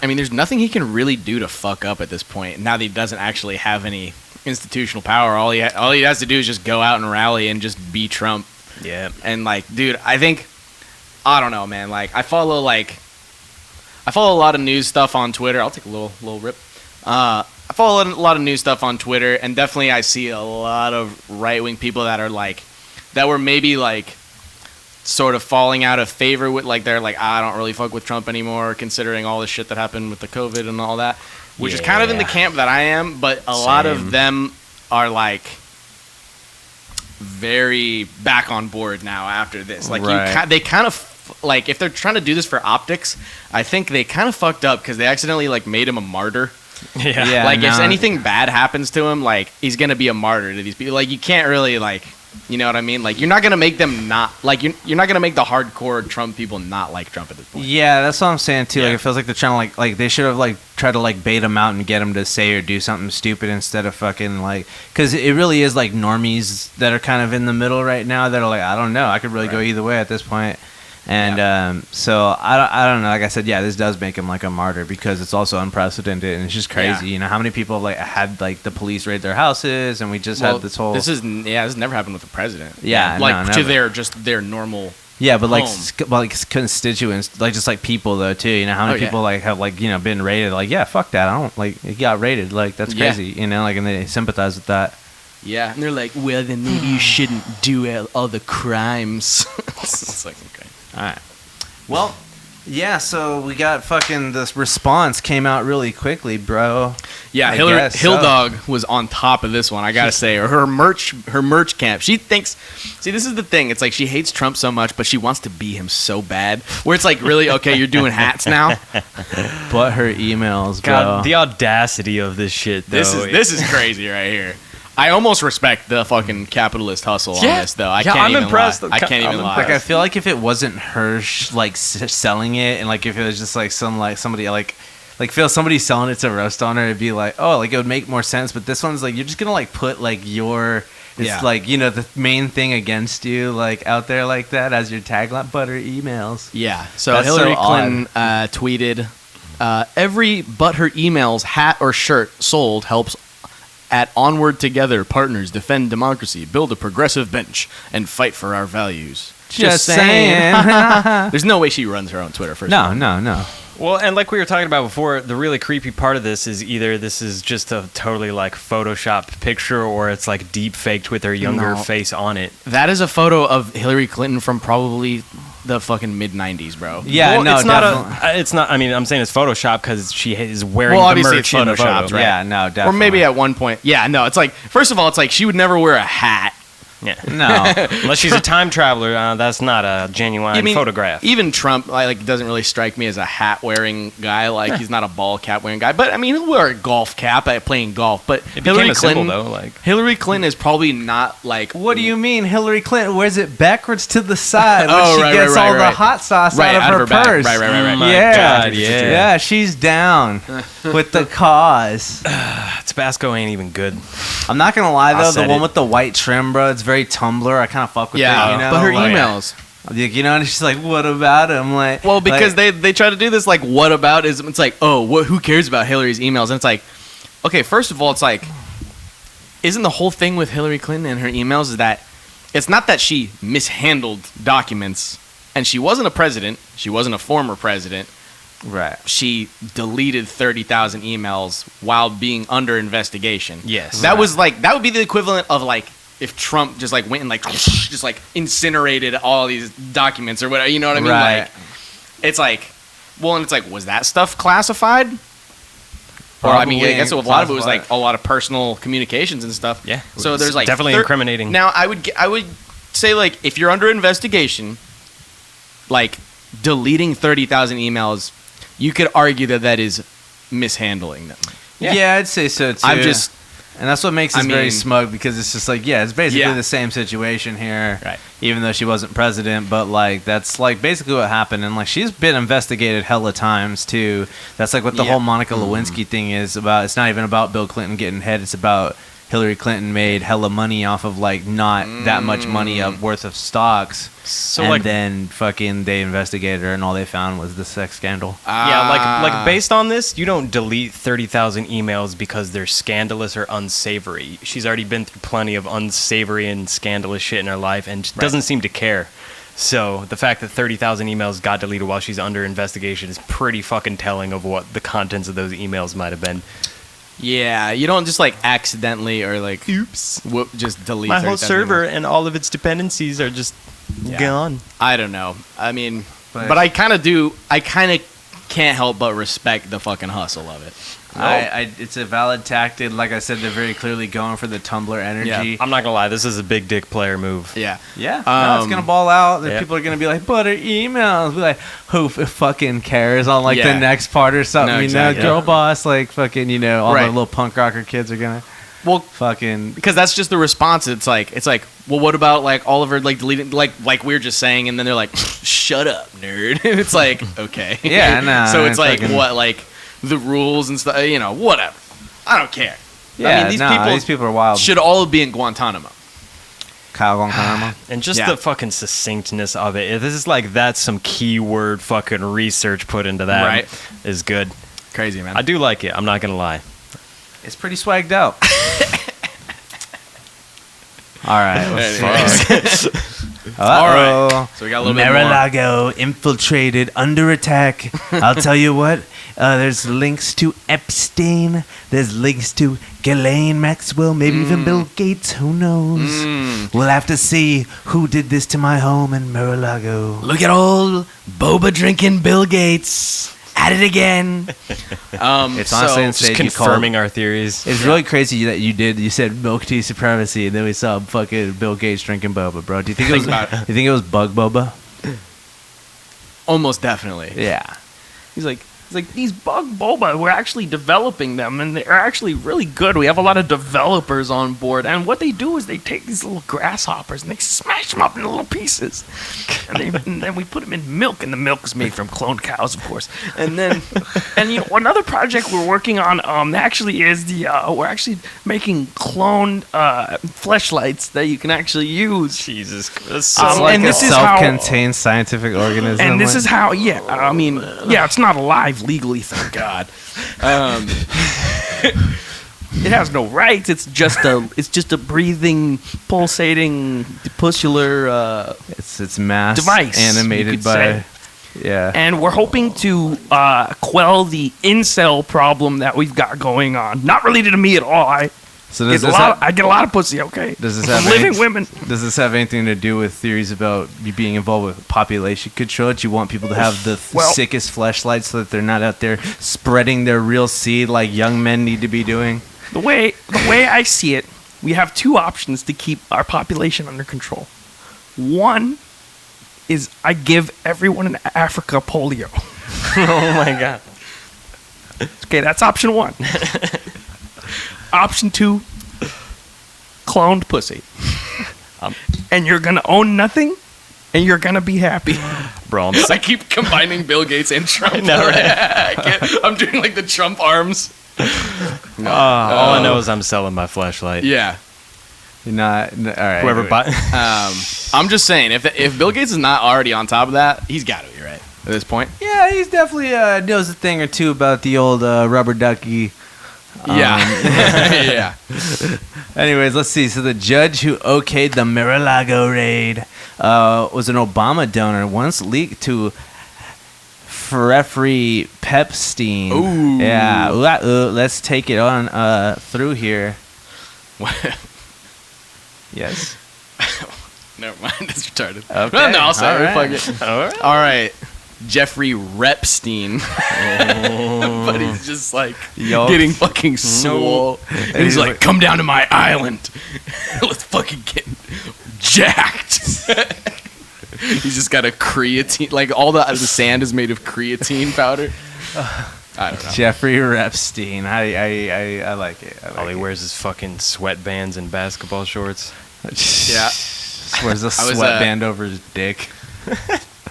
mean, there's nothing he can really do to fuck up at this point. Now that he doesn't actually have any institutional power, all he has to do is just go out and rally and just be Trump. Yeah. And like, dude, I don't know, man. Like, I follow a lot of news stuff on Twitter. I'll take a little rip. I follow a lot of news stuff on Twitter, and definitely I see a lot of right-wing people that are like, that were maybe like sort of falling out of favor with, like, they're like, I don't really fuck with Trump anymore, considering all the shit that happened with the COVID and all that, which is kind of in the camp that I am, but a lot of them are like very back on board now after this. Like, they kind of, like, if they're trying to do this for optics, I think they kind of fucked up because they accidentally like made him a martyr. Yeah. Like, if anything bad happens to him, like, he's gonna be a martyr to these people. Like, you can't really, like, you know what I mean? Like, you're not gonna make them not, like, you're not gonna make the hardcore Trump people not like Trump at this point. Yeah, that's what I'm saying too. Yeah. Like it feels like they're trying to like they should have like tried to like bait him out and get him to say or do something stupid instead of fucking like, because it really is like normies that are kind of in the middle right now that are like, I don't know, I could really go either way at this point. And so I don't know. Like I said, yeah, this does make him like a martyr because it's also unprecedented and it's just crazy. Yeah. You know how many people like had like the police raid their houses, and we just had this whole. This never happened with the president. Yeah, like no, to never. their normal. Yeah, but like home. like constituents, like just like people though too. You know how many people like have like been raided? Like yeah, fuck that. I don't like he got raided. Like that's crazy. You know, like and they sympathize with that. Yeah, and they're like, well, then maybe you shouldn't do all the crimes. It's like, okay. All right. Well, yeah, so we got fucking this response came out really quickly, bro. Yeah, I Hillary guess Hill so. Dog was on top of this one. I gotta say, or her merch camp. She thinks. See, this is the thing. It's like she hates Trump so much, but she wants to be him so bad. Where it's like, really, okay, you're doing hats now. But her emails, bro. God, the audacity of this shit, though. This is crazy right here. I almost respect the fucking capitalist hustle on this, though. I can't I'm even impressed. lie. I can't even lie. Like, I feel like if it wasn't her selling it, and like if it was just like somebody like feel somebody selling it to roast on her, it'd be like, oh, like it would make more sense. But this one's like you're just gonna like put like it's like, the main thing against you like out there like that as your tagline, but her emails. Yeah. So That's Hillary so Clinton tweeted, every but her emails hat or shirt sold helps at Onward Together partners defend democracy, build a progressive bench, and fight for our values. Just saying. There's no way she runs her own Twitter. First of all. No. Well, and like we were talking about before, the really creepy part of this is either this is just a totally like photoshopped picture or it's like deep faked with her younger No. face on it. That is a photo of Hillary Clinton from probably the fucking mid '90s, bro. Yeah, Well, no, it's definitely. not it's not. I mean, I'm saying it's Photoshopped because she is wearing Well, the obviously merch it's in the Photoshopped, photo. right? Yeah, no, definitely. Or maybe at one point. Yeah, no, it's like, first of all, it's like she would never wear a hat. Yeah. No. Unless she's a time traveler, that's not a genuine I mean, photograph. Even Trump, like, doesn't really strike me as a hat-wearing guy. Like, he's not a ball cap-wearing guy. But I mean, he'll wear a golf cap at playing golf. But It Hillary became a symbol, Clinton, though. Like, Hillary Clinton is probably not like. What do you mean Hillary Clinton wears it backwards to the side when Oh, she right, gets right, all right. the hot sauce Right, out of her back. purse? Right. Oh my yeah. God, yeah. Yeah, she's down with the cause. Tabasco ain't even good. I'm not gonna lie I though, the said one it. with the white trim, bro, it's very Tumblr. I kind of fuck with Yeah, it, you know. but her like, emails. and she's like, "What about him?" Like, Well, because like, they try to do this like, what about is it's like, oh, who cares about Hillary's emails? And it's like, okay, first of all, it's like, isn't the whole thing with Hillary Clinton and her emails is that it's not that she mishandled documents, and she wasn't a president, she wasn't a former president. right. She deleted 30,000 emails while being under investigation. Yes. That was like, that would be the equivalent of like if Trump just like went and like just like incinerated all these documents or whatever, you know what I mean? Right. Like, it's like, well, and it's like, was that stuff classified? Or I mean, I Probably guess a lot of it was classified. like a lot of personal communications and stuff. Yeah. So It's there's like definitely incriminating. Now I would say like if you're under investigation, like deleting 30,000 emails, you could argue that is mishandling them. Yeah. I'd say so too. I'm just and that's what makes us I very mean- smug because it's just like, yeah, it's basically Yeah. the same situation here. Right. Even though she wasn't president, but like that's like basically what happened, and like she's been investigated hella times too. That's like what the Yeah. whole Monica Lewinsky thing is about. It's not even about Bill Clinton getting head. It's about Hillary Clinton made hella money off of like not that much money worth of stocks. So and like then fucking they investigated her, and all they found was the sex scandal. yeah, like based on this, you don't delete 30,000 emails because they're scandalous or unsavory. She's already been through plenty of unsavory and scandalous shit in her life and doesn't seem to care. So the fact that 30,000 emails got deleted while she's under investigation is pretty fucking telling of what the contents of those emails might have been. Yeah, you don't just like accidentally or like oops, just delete My whole 30,000 server emails. and all of its dependencies are just gone. I don't know. I mean, But- but I kind of do. I kind of can't help but respect the fucking hustle of it. It's a valid tactic. Like I said, they're very clearly going for the Tumblr energy. Yeah. I'm not gonna lie, this is a big dick player move. Yeah. Yeah, no, it's gonna ball out. Then yeah. people are gonna be like, "But her emails." Be like, "Who fucking cares?" On like Yeah. the next part or something, No, you exactly. know, girl boss, like fucking, you know, all Right. the little punk rocker kids are gonna Well, fucking. because that's just the response. It's like, well, what about like Oliver like deleting like we were just saying, and then they're like, shut up, nerd. It's like, okay. Yeah, no, So I it's mean, like fucking- what like the rules and stuff, you know, whatever. I don't care. Yeah, I mean, these people are wild. should all be in Guantanamo. Kyle Guantanamo. And just Yeah. the fucking succinctness of it. This is like that's some keyword fucking research put into that. Right. Is good. Crazy, man. I do like it. I'm not gonna lie. It's pretty swagged out. All right. Anyways. All right. Uh-oh. So we got a little bit more. MaraLago infiltrated, under attack. I'll tell you what. There's links to Epstein. There's links to Ghislaine Maxwell. Maybe even Bill Gates. Who knows? We'll have to see who did this to my home in MaraLago. Look at old boba drinking Bill Gates. At it again. It's honestly Just insane. confirming our theories. It's really crazy that you said milk tea supremacy, and then we saw fucking Bill Gates drinking boba, bro. Do you think it was bug boba? Almost definitely. Yeah. He's like, these bug boba, we're actually developing them, and they're actually really good. We have a lot of developers on board, and what they do is they take these little grasshoppers and they smash them up into little pieces, and then we put them in milk, and the milk is made from cloned cows, of course. And then, another project we're working on actually is we're actually making cloned fleshlights that you can actually use. Jesus Christ. It's like and a this is how- self-contained scientific organism. And this is how, it's not alive legally, thank God. It has no rights. It's just a breathing, pulsating, puscular it's mass device, animated you could by. say. Yeah. And we're hoping to quell the incel problem that we've got going on. Not related to me at all. I get a lot of pussy. Okay. Does this From have living women? Does this have anything to do with theories about you being involved with population control? That you want people to have the sickest fleshlights so that they're not out there spreading their real seed like young men need to be doing? The way I see it, we have two options to keep our population under control. One is I give everyone in Africa polio. Oh my God. Okay, that's option one. Option two, cloned pussy. And you're gonna own nothing, and you're gonna be happy. Bro, I keep combining Bill Gates and Trump. No, right? I'm doing like the Trump arms. all I know is I'm selling my flashlight. Yeah. You're not. All right. Whoever anyway. buy. I'm just saying, if Bill Gates is not already on top of that, he's got to be right at this point. Yeah, he's definitely knows a thing or two about the old rubber ducky. Yeah. Anyways, let's see. So the judge who okayed the MaraLago raid was an Obama donor, once leaked to Jeffrey Epstein. Ooh. Yeah. Let's take it on through here. Yes. Never mind. That's retarded. Okay. No, I'll say All it. right. Fuck it. All right. Jeffrey Epstein. But he's just like getting fucking swole. And he's like, come down to my island. Let's fucking get jacked. He's just got a creatine. Like all the sand is made of creatine powder. I don't know. Jeffrey Epstein. I like it. All he wears is fucking sweatbands and basketball shorts. Yeah. Wears a sweatband over his dick.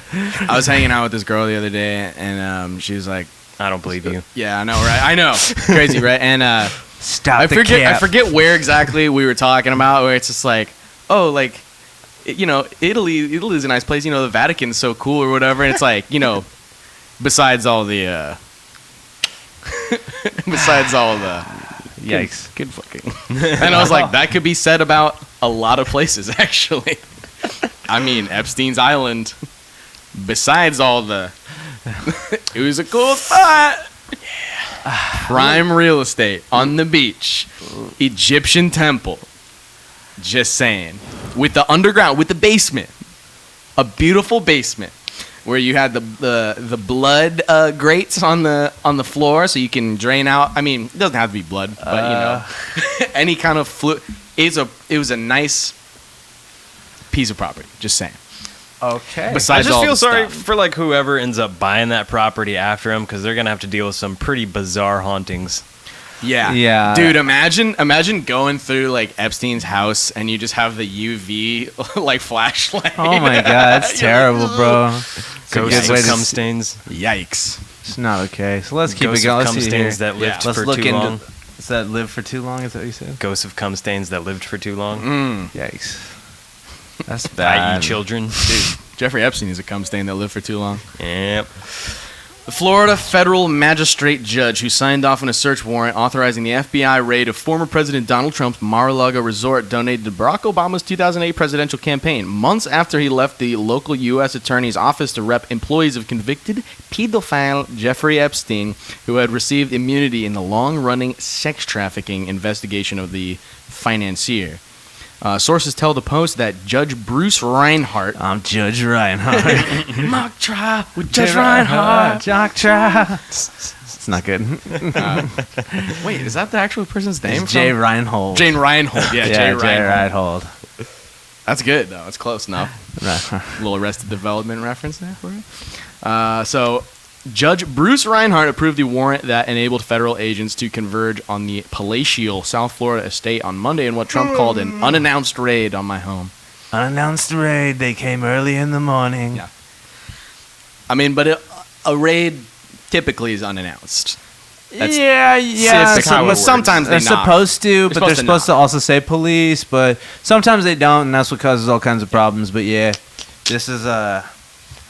I was hanging out with this girl the other day, and she was like, I don't believe you. yeah, I know, right? I know. Crazy, right? And Stop I the forget cap. I forget where exactly we were talking about, where it's just like, oh, like, Italy's a nice place. The Vatican's so cool or whatever. And it's like, besides all the Yikes. Good fucking. And I was like, that could be said about a lot of places, actually. I mean, Epstein's Island, besides all the... it was a cool spot. Prime real estate on the beach. Egyptian temple. Just saying. With the underground, with the basement. A beautiful basement. Where you had the blood grates on the floor so you can drain out. I mean, it doesn't have to be blood, but any kind of fluid. It was a nice piece of property. Just saying. Okay. I Besides just all feel the sorry stuff. for like whoever ends up buying that property after him because they're gonna have to deal with some pretty bizarre hauntings. Yeah. Yeah. Dude, imagine going through like Epstein's house and you just have the UV like flashlight. Oh my god, that's terrible, bro. It's a Ghosts good way of to cum stains. Yikes. It's not okay. So let's keep Ghosts it going. of Let's cum see stains here. that lived Let's for look too into. long. Does that live for too long? Is that what you said? Ghosts of cum stains that lived for too long. Yikes. That's I.e. bad. children. Dude, Jeffrey Epstein is a cum stain that lived for too long. Yep. The Florida federal magistrate judge who signed off on a search warrant authorizing the FBI raid of former President Donald Trump's MaraLago resort donated to Barack Obama's 2008 presidential campaign, months after he left the local U.S. Attorney's office to rep employees of convicted pedophile Jeffrey Epstein, who had received immunity in the long-running sex trafficking investigation of the financier. Sources tell the Post that Judge Bruce Reinhardt... I'm Judge Reinhardt. Mock trial with Judge Reinhardt. Mock trial. It's not good. Wait, is that the actual person's name? It's Jay Reinhold. Jane Reinhold. Yeah, Jay Reinhold. That's good, though. It's close enough. A little Arrested Development reference there for you. So, Judge Bruce Reinhardt approved the warrant that enabled federal agents to converge on the palatial South Florida estate on Monday in what Trump called an unannounced raid on my home. Unannounced raid. They came early in the morning. Yeah. I mean, but a raid typically is unannounced. That's yeah. but sometimes they're supposed to, but they're supposed to not. also say police. But sometimes they don't, and that's what causes all kinds of problems. But yeah, this is I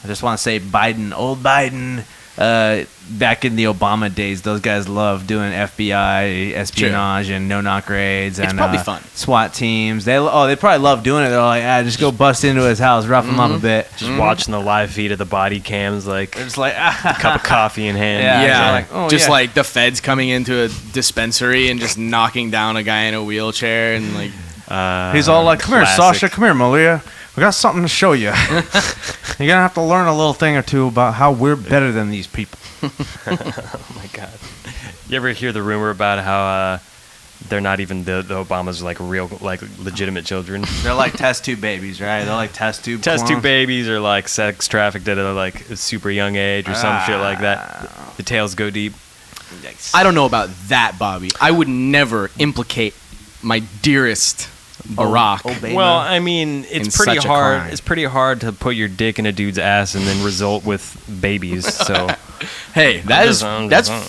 just want to say Biden, old Biden. Back in the Obama days, those guys loved doing FBI espionage and no-knock raids. It's and probably fun. SWAT teams. They probably love doing it. They're like, just go bust into his house, rough him up a bit. Just watching the live feed of the body cams, like They're just like, a cup of coffee in hand. Yeah. Like the feds coming into a dispensary and just knocking down a guy in a wheelchair and like. He's all like, "Come here, classic. Sasha. Come here, Malia. We got something to show you. You're gonna have to learn a little thing or two about how we're better than these people." Oh my god! You ever hear the rumor about how they're not even the Obamas are like real, like legitimate children? They're like test tube babies, right? They're like test tube babies are like sex trafficked at a like a super young age or some shit like that. The tales go deep. I don't know about that, Bobby. I would never implicate my dearest Barack. Obama. Well, I mean, it's In pretty such a hard. crime. It's pretty hard to put your dick in a dude's ass and then result with babies. So Hey, that's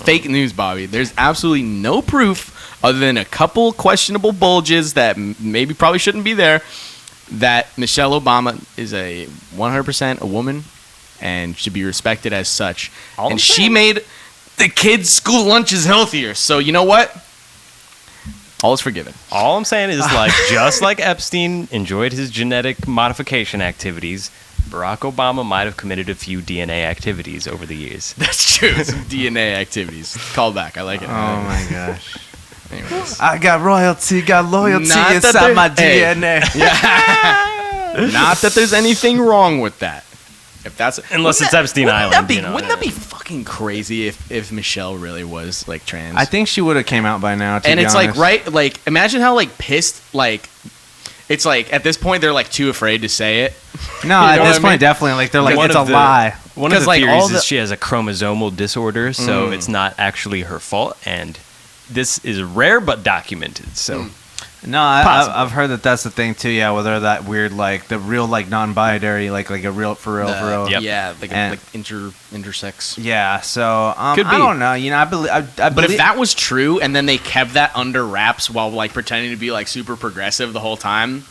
fake news, Bobby. There's absolutely no proof other than a couple questionable bulges that maybe probably shouldn't be there that Michelle Obama is a 100% a woman and should be respected as such. All I'm And she saying- made the kids' school lunches healthier. So you know what? All is forgiven. all I'm saying is, like, just like Epstein enjoyed his genetic modification activities, Barack Obama might have committed a few DNA activities over the years. That's true. Some DNA activities. Call back. I like it. Oh my gosh. Anyways. I got royalty, got loyalty Not that inside there- my Hey. DNA. Not that there's anything wrong with that. If that's Unless it's Epstein Island. Wouldn't that be fucking crazy if Michelle really was like trans? I think she would have came out by now. And it's like imagine how like pissed like it's like at this point they're like too afraid to say it. No, You at know this what I point mean? definitely like they're like One it's a of the- lie. One of 'Cause, the like, all theories is she has a chromosomal disorder, so it's not actually her fault, and this is rare but documented. So No, I've heard that that's the thing too. Yeah, where they're that weird like the real like non-binary like a real for real. Yep. Yeah, like And- like intersex. Yeah, so Could I be. don't know. You know, I believe. But if that was true and then they kept that under wraps while like pretending to be like super progressive the whole time,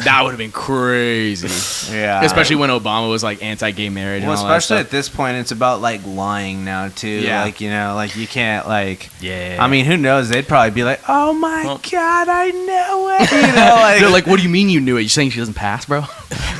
that would have been crazy. yeah, Especially when Obama was like anti-gay marriage well, and all that especially stuff. at this point, it's about like lying now too. Yeah. Like like you can't like. yeah, I mean, who knows? They'd probably be like, "Oh my Well- god, I know it." You know, like, They're like, what do you mean you knew it? You saying she doesn't pass, bro?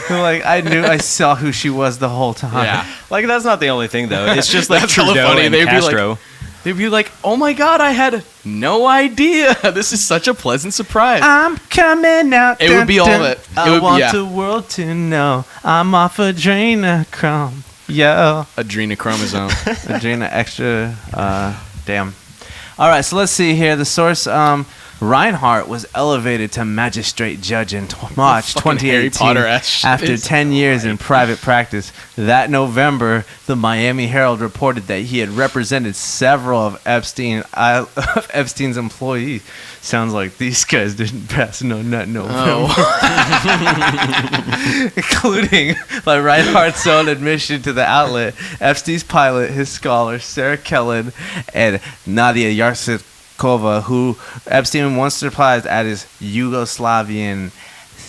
like I saw who she was the whole time. Yeah. like that's not the only thing though. It's just like That's hella Trudeau funny. and They'd be like- Castro. They'd be like, oh my god, I had no idea. This is such a pleasant surprise. I'm coming out. It would be all that- it I would be- want yeah. the world to know I'm off adrenochrome. Yo. Adrenochromosome. Adrena extra. Damn. All right, so let's see here. The source. Reinhardt was elevated to magistrate judge in March Fucking Harry 2018 Potter-esque shit after is 10 years in private practice. That November, the Miami Herald reported that he had represented several of Epstein's employees. Sounds like these guys didn't pass no November. Oh. Including by Reinhardt's own admission to the outlet, Epstein's pilot, his scholar, Sarah Kellen, and Nadia Yarsikova, who Epstein once surprised at his Yugoslavian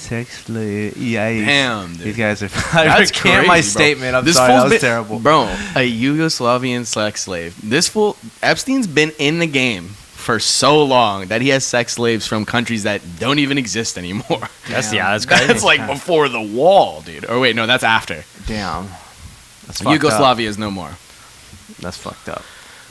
sex slave. Yikes. Damn, dude. These guys are. I That's recant my crazy, bro. statement. I'm This sorry. fool's That was been- terrible. Bro, a Yugoslavian sex slave. This fool, Epstein's been in the game for so long that he has sex slaves from countries that don't even exist anymore. That's crazy. That's like before the wall, dude. Or wait, no, that's after. Damn. That's fucked up. Yugoslavia is no more. That's fucked up.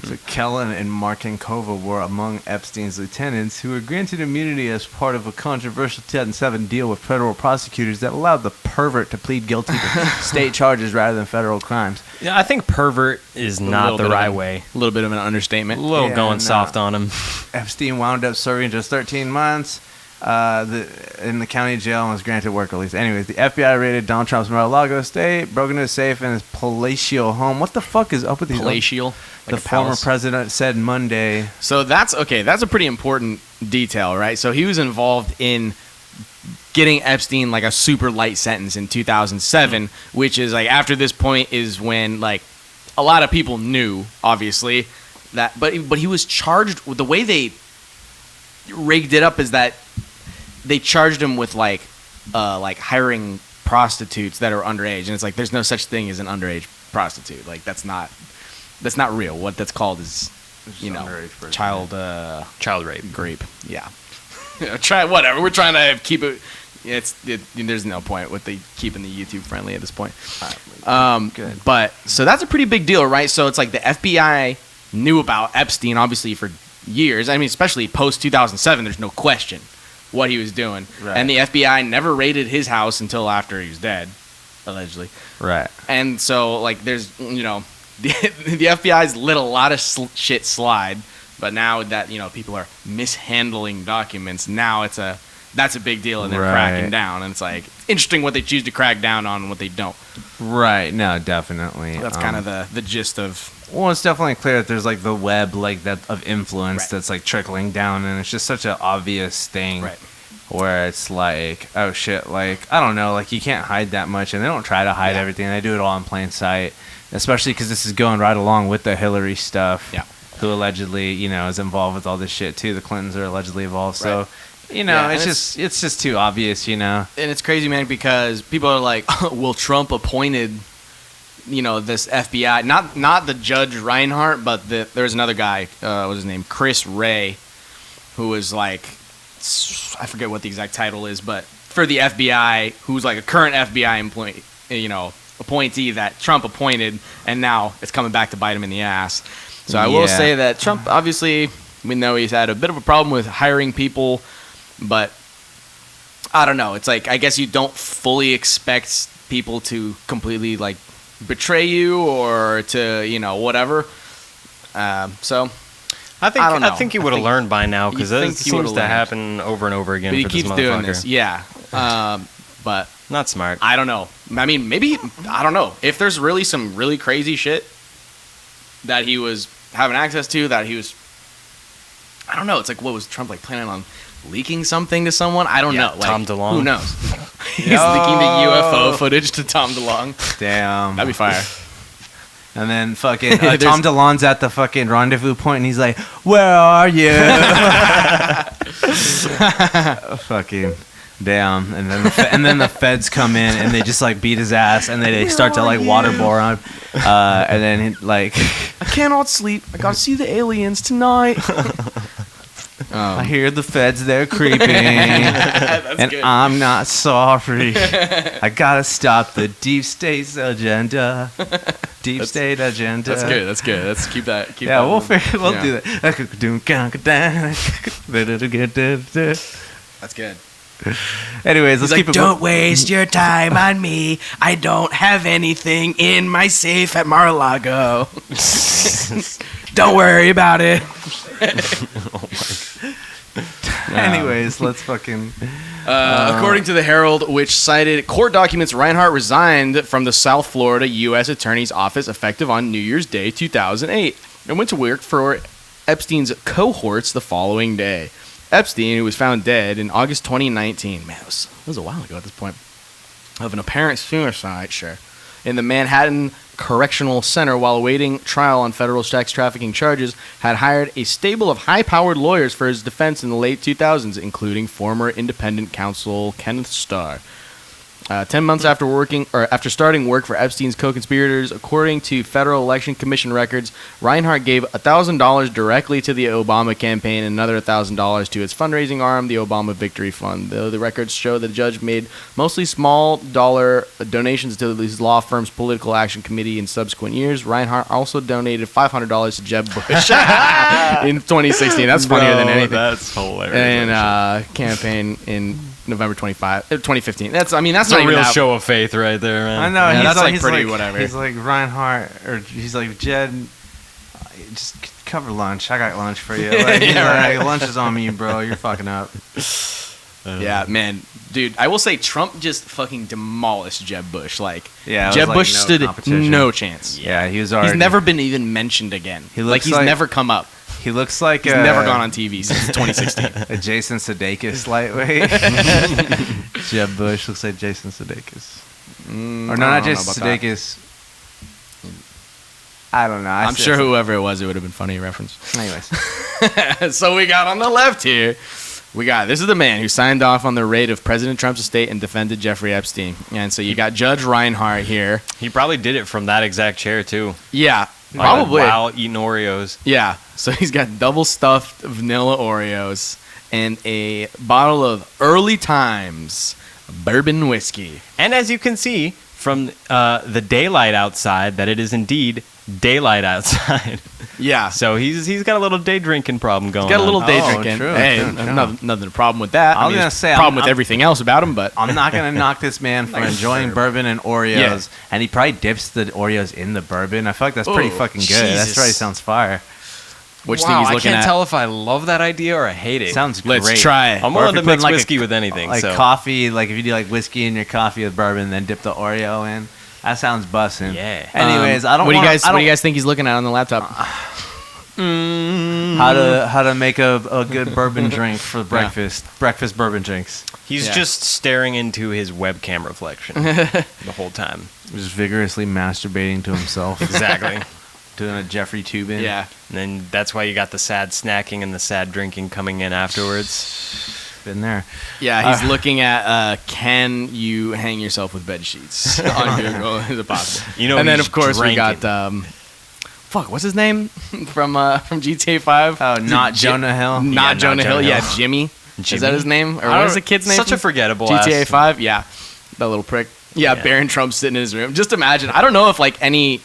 So Kellen and Martinkova were among Epstein's lieutenants who were granted immunity as part of a controversial 2007 deal with federal prosecutors that allowed the pervert to plead guilty to state charges rather than federal crimes. Yeah, I think pervert is not the right way. A little bit of an understatement. A little Yeah, going no. soft on him. Epstein wound up serving just 13 months in the county jail and was granted work release. Anyways, the FBI raided Donald Trump's Mar-a-Lago estate, broke into his safe in his palatial home. What the fuck is up with these? Palatial. The Like a former palace. president said Monday. So that's okay. That's a pretty important detail, right? So he was involved in getting Epstein like a super light sentence in 2007, which is like after this point is when like a lot of people knew, obviously, that but he was charged with the way they rigged it up is that they charged him with like hiring prostitutes that are underage, and it's like there's no such thing as an underage prostitute. Like that's not real. What that's called is, you know, Child rape. rape. Yeah. Try whatever. We're trying to keep it. There's no point with keeping the YouTube friendly at this point. Good. But so that's a pretty big deal, right? So it's like the FBI knew about Epstein obviously for years. I mean, especially post 2007. There's no question what he was doing, Right. and the FBI never raided his house until after he was dead, allegedly. Right. And so, like, there's, you know, the FBI's let a lot of shit slide, but now that, you know, people are mishandling documents, now that's a big deal, and they're cracking down. And it's like interesting what they choose to crack down on and what they don't. Right. No, definitely. That's kind of the gist of. Well, it's definitely clear that there's like the web like that of influence Right. that's like trickling down, and it's just such an obvious thing. Right. Where it's like, oh shit, like I don't know, like you can't hide that much, and they don't try to hide everything. They do it all in plain sight, especially because this is going right along with the Hillary stuff. Yeah. Who allegedly, you know, is involved with all this shit too. The Clintons are allegedly involved, Right. so you know, Yeah, and it's just too obvious, you know. And it's crazy, man, because people are like, well, Trump appointed, you know, this FBI, not the Judge Reinhardt, but there's another guy, what was his name, Chris Wray, who was like, I forget what the exact title is, but for the FBI, who's like a current FBI employee, you know, appointee that Trump appointed, and now it's coming back to bite him in the ass. So I will Yeah. say that Trump, obviously, we know he's had a bit of a problem with hiring people, but I don't know. It's like, I guess you don't fully expect people to completely like betray you or to, you know, whatever. So, I don't know. think he would have learned by now because you it think he would've seems to learned. happen over and over again. but he for keeps this doing motherfucker. this. Yeah. But Not smart. I don't know. I mean, maybe, I don't know. If there's really some really crazy shit that he was having access to, that he was, I don't know. It's like, what was Trump like planning on leaking something to someone? I don't Yeah, know. Like, Tom DeLonge. Who knows? He's leaking the UFO footage to Tom DeLonge. Damn. That'd be fire. And then fucking There's- Tom DeLonge's at the fucking rendezvous point, and he's like, "Where are you?" Fucking damn. And then the feds come in and they just like beat his ass, and they start to like waterboard him. And then he, like, I cannot sleep. I gotta see the aliens tonight. I hear the feds, they're creeping, and good. I'm not sorry. I gotta stop the deep state's agenda. Deep state agenda. That's good. That's good. Let's keep that. Yeah, that we'll yeah. do that. That's good. Anyways, let's He's keep like, it. don't waste your time on me. I don't have anything in my safe at Mar-a-Lago. Don't worry about it. Anyways, let's fucking. According to the Herald, which cited court documents, Reinhardt resigned from the South Florida U.S. Attorney's Office effective on New Year's Day 2008 and went to work for Epstein's cohorts the following day. Epstein, who was found dead in August 2019, man, it was a while ago at this point, of an apparent suicide, sure. in the Manhattan Correctional Center while awaiting trial on federal sex trafficking charges, had hired a stable of high-powered lawyers for his defense in the late 2000s, including former independent counsel Kenneth Starr. 10 months after starting work for Epstein's co-conspirators, according to Federal Election Commission records, Reinhardt gave $1,000 directly to the Obama campaign and another $1,000 to its fundraising arm, the Obama Victory Fund. The records show that the judge made mostly small dollar donations to his law firm's political action committee in subsequent years. Reinhardt also donated $500 to Jeb Bush in 2016. That's funnier than anything. That's hilarious. And campaign in November 2015. That's That's not a even real that- show of faith right there, man. I know. Yeah, he's that's like, like he's pretty like, whatever. He's like Reinhardt, or he's like Jed. Just cover lunch. I got lunch for you. Like, he's Yeah, like, lunch is on me, bro. You're fucking up. Yeah, man, dude. I will say Trump just fucking demolished Jeb Bush. Like, Yeah, it was Jeb like Bush no stood competition. no chance. Yeah, he was already. He's never been even mentioned again. He Like looks he's like- never come up. He looks like He's never gone on TV since 2016. a Jason Sudeikis lightweight. Jeb Bush looks like Jason Sudeikis. Or no, I not don't know Jason about that. Sudeikis. I don't know. I'm sure whoever it was, it would have been funny reference. Anyways, So we got on the left here. This is the man who signed off on the raid of President Trump's estate and defended Jeffrey Epstein. And so you got Judge Reinhardt here. He probably did it from that exact chair too. Yeah, probably. While eating Oreos. Yeah, so he's got double stuffed vanilla Oreos and a bottle of Early Times bourbon whiskey. And as you can see from the daylight outside, that it is indeed daylight outside. Yeah, So he's got a little day drinking problem going. he's got a little on. day Oh, drinking. true, Hey, true, true. nothing a problem with that. I was gonna there's say, a problem I'm- with everything else about him, but I'm not gonna knock this man for enjoying bourbon and Oreos, Yeah. and he probably dips the Oreos in the bourbon. I feel like that's pretty Oh, fucking good. That's Jesus. probably sounds fire. which Wow, thing he's I looking can't at? tell if I love that idea or I hate it. Sounds Let's great. try it. I'm Or if willing you to put mix like a- whiskey with anything. Like so. coffee, like if you do like whiskey in your coffee with bourbon, then dip the Oreo in. That sounds bussin'. Yeah. Anyways, I don't. What do you wanna- guys? I What don't, do you guys think he's looking at on the laptop? how to make a good bourbon drink for breakfast? Breakfast bourbon drinks. He's Yeah. just staring into his webcam reflection the whole time. Just vigorously masturbating to himself. Exactly. Doing a Jeffrey Tubin. Yeah, And then that's why you got the sad snacking and the sad drinking coming in afterwards. Been there. yeah. He's looking at can you hang yourself with bed sheets on Google? Is it possible? You know, and then he's of course we drinking. got fuck, what's his name from GTA 5? Oh, not Jonah Hill. Not not Jonah Hill. Jonah Yeah, Hill. Jimmy. Is Jimmy? that his name? Or I what is don't- the kid's name? Such from a forgettable GTA ass. 5. Yeah, that little prick. Yeah, Yeah. Baron Trump sitting in his room. Just imagine. I don't know if like any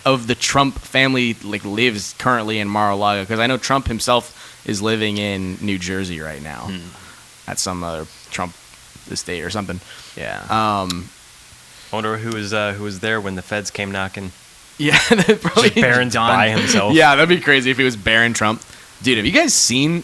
of the Trump family like lives currently in Mar-a-Lago, because I know Trump himself is living in New Jersey right now at some other Trump estate or something. Yeah. I wonder who was there when the feds came knocking. Yeah, that'd probably Just Baron's done. by himself. Yeah, that'd be crazy if it was Baron Trump. Dude, have you guys seen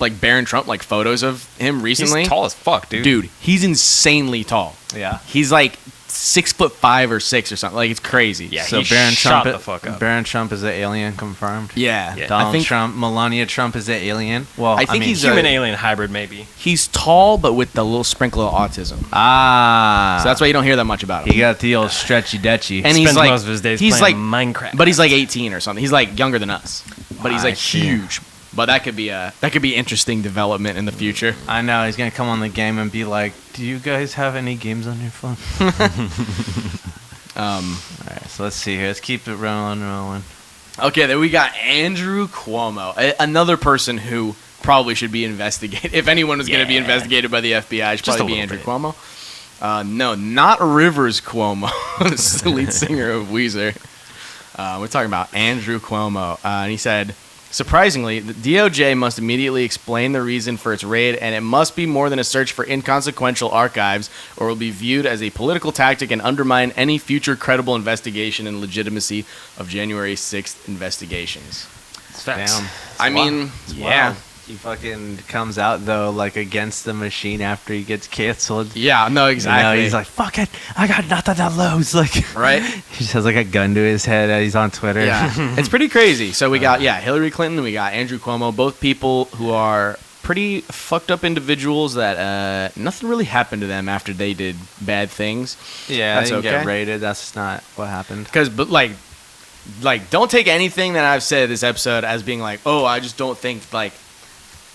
like Baron Trump, like photos of him recently? He's tall as fuck, dude. Dude, he's insanely tall. Yeah. He's like 6'5" or 6" or something. Like it's crazy. Yeah, So he Baron shot Trump, the fuck up. Baron Trump is an alien confirmed. Yeah. Yeah. Donald I think Trump, Melania Trump is an alien. Well, I think he's Human a- alien hybrid, maybe. he's tall, but with the little sprinkle of autism. ah. So that's why you don't hear that much about him. he got the old stretchy dutchy. And Spends he's like most of his days he's playing like Minecraft. but he's like 18 or something. He's like younger than us, but he's I like see. huge. But that could be interesting development in the future. I know he's gonna come on the game and be like, "Do you guys have any games on your phone?" All right, so let's see here. Let's keep it rolling. Okay, then we got Andrew Cuomo, another person who probably should be investigated. If anyone was going to be Yeah. investigated by the FBI, it should Just probably a be Andrew little Cuomo. No, not Rivers Cuomo, the lead singer of Weezer. We're talking about Andrew Cuomo. And he said, surprisingly, the DOJ must immediately explain the reason for its raid, and it must be more than a search for inconsequential archives, or will be viewed as a political tactic and undermine any future credible investigation and legitimacy of January 6th investigations. Damn. I mean, yeah. Wow. He fucking comes out though like against the machine after he gets canceled. Yeah, no, You know, exactly. he's like, "Fuck it, I got nothing to lose." Like, right? he just has like a gun to his head. He's on Twitter. Yeah, it's pretty crazy. So we got Hillary Clinton, we got Andrew Cuomo, both people who are pretty fucked up individuals that nothing really happened to them after they did bad things. Yeah, That's they didn't okay. get raided. That's not what happened. But don't take anything that I've said this episode as being like, oh, I just don't think, like,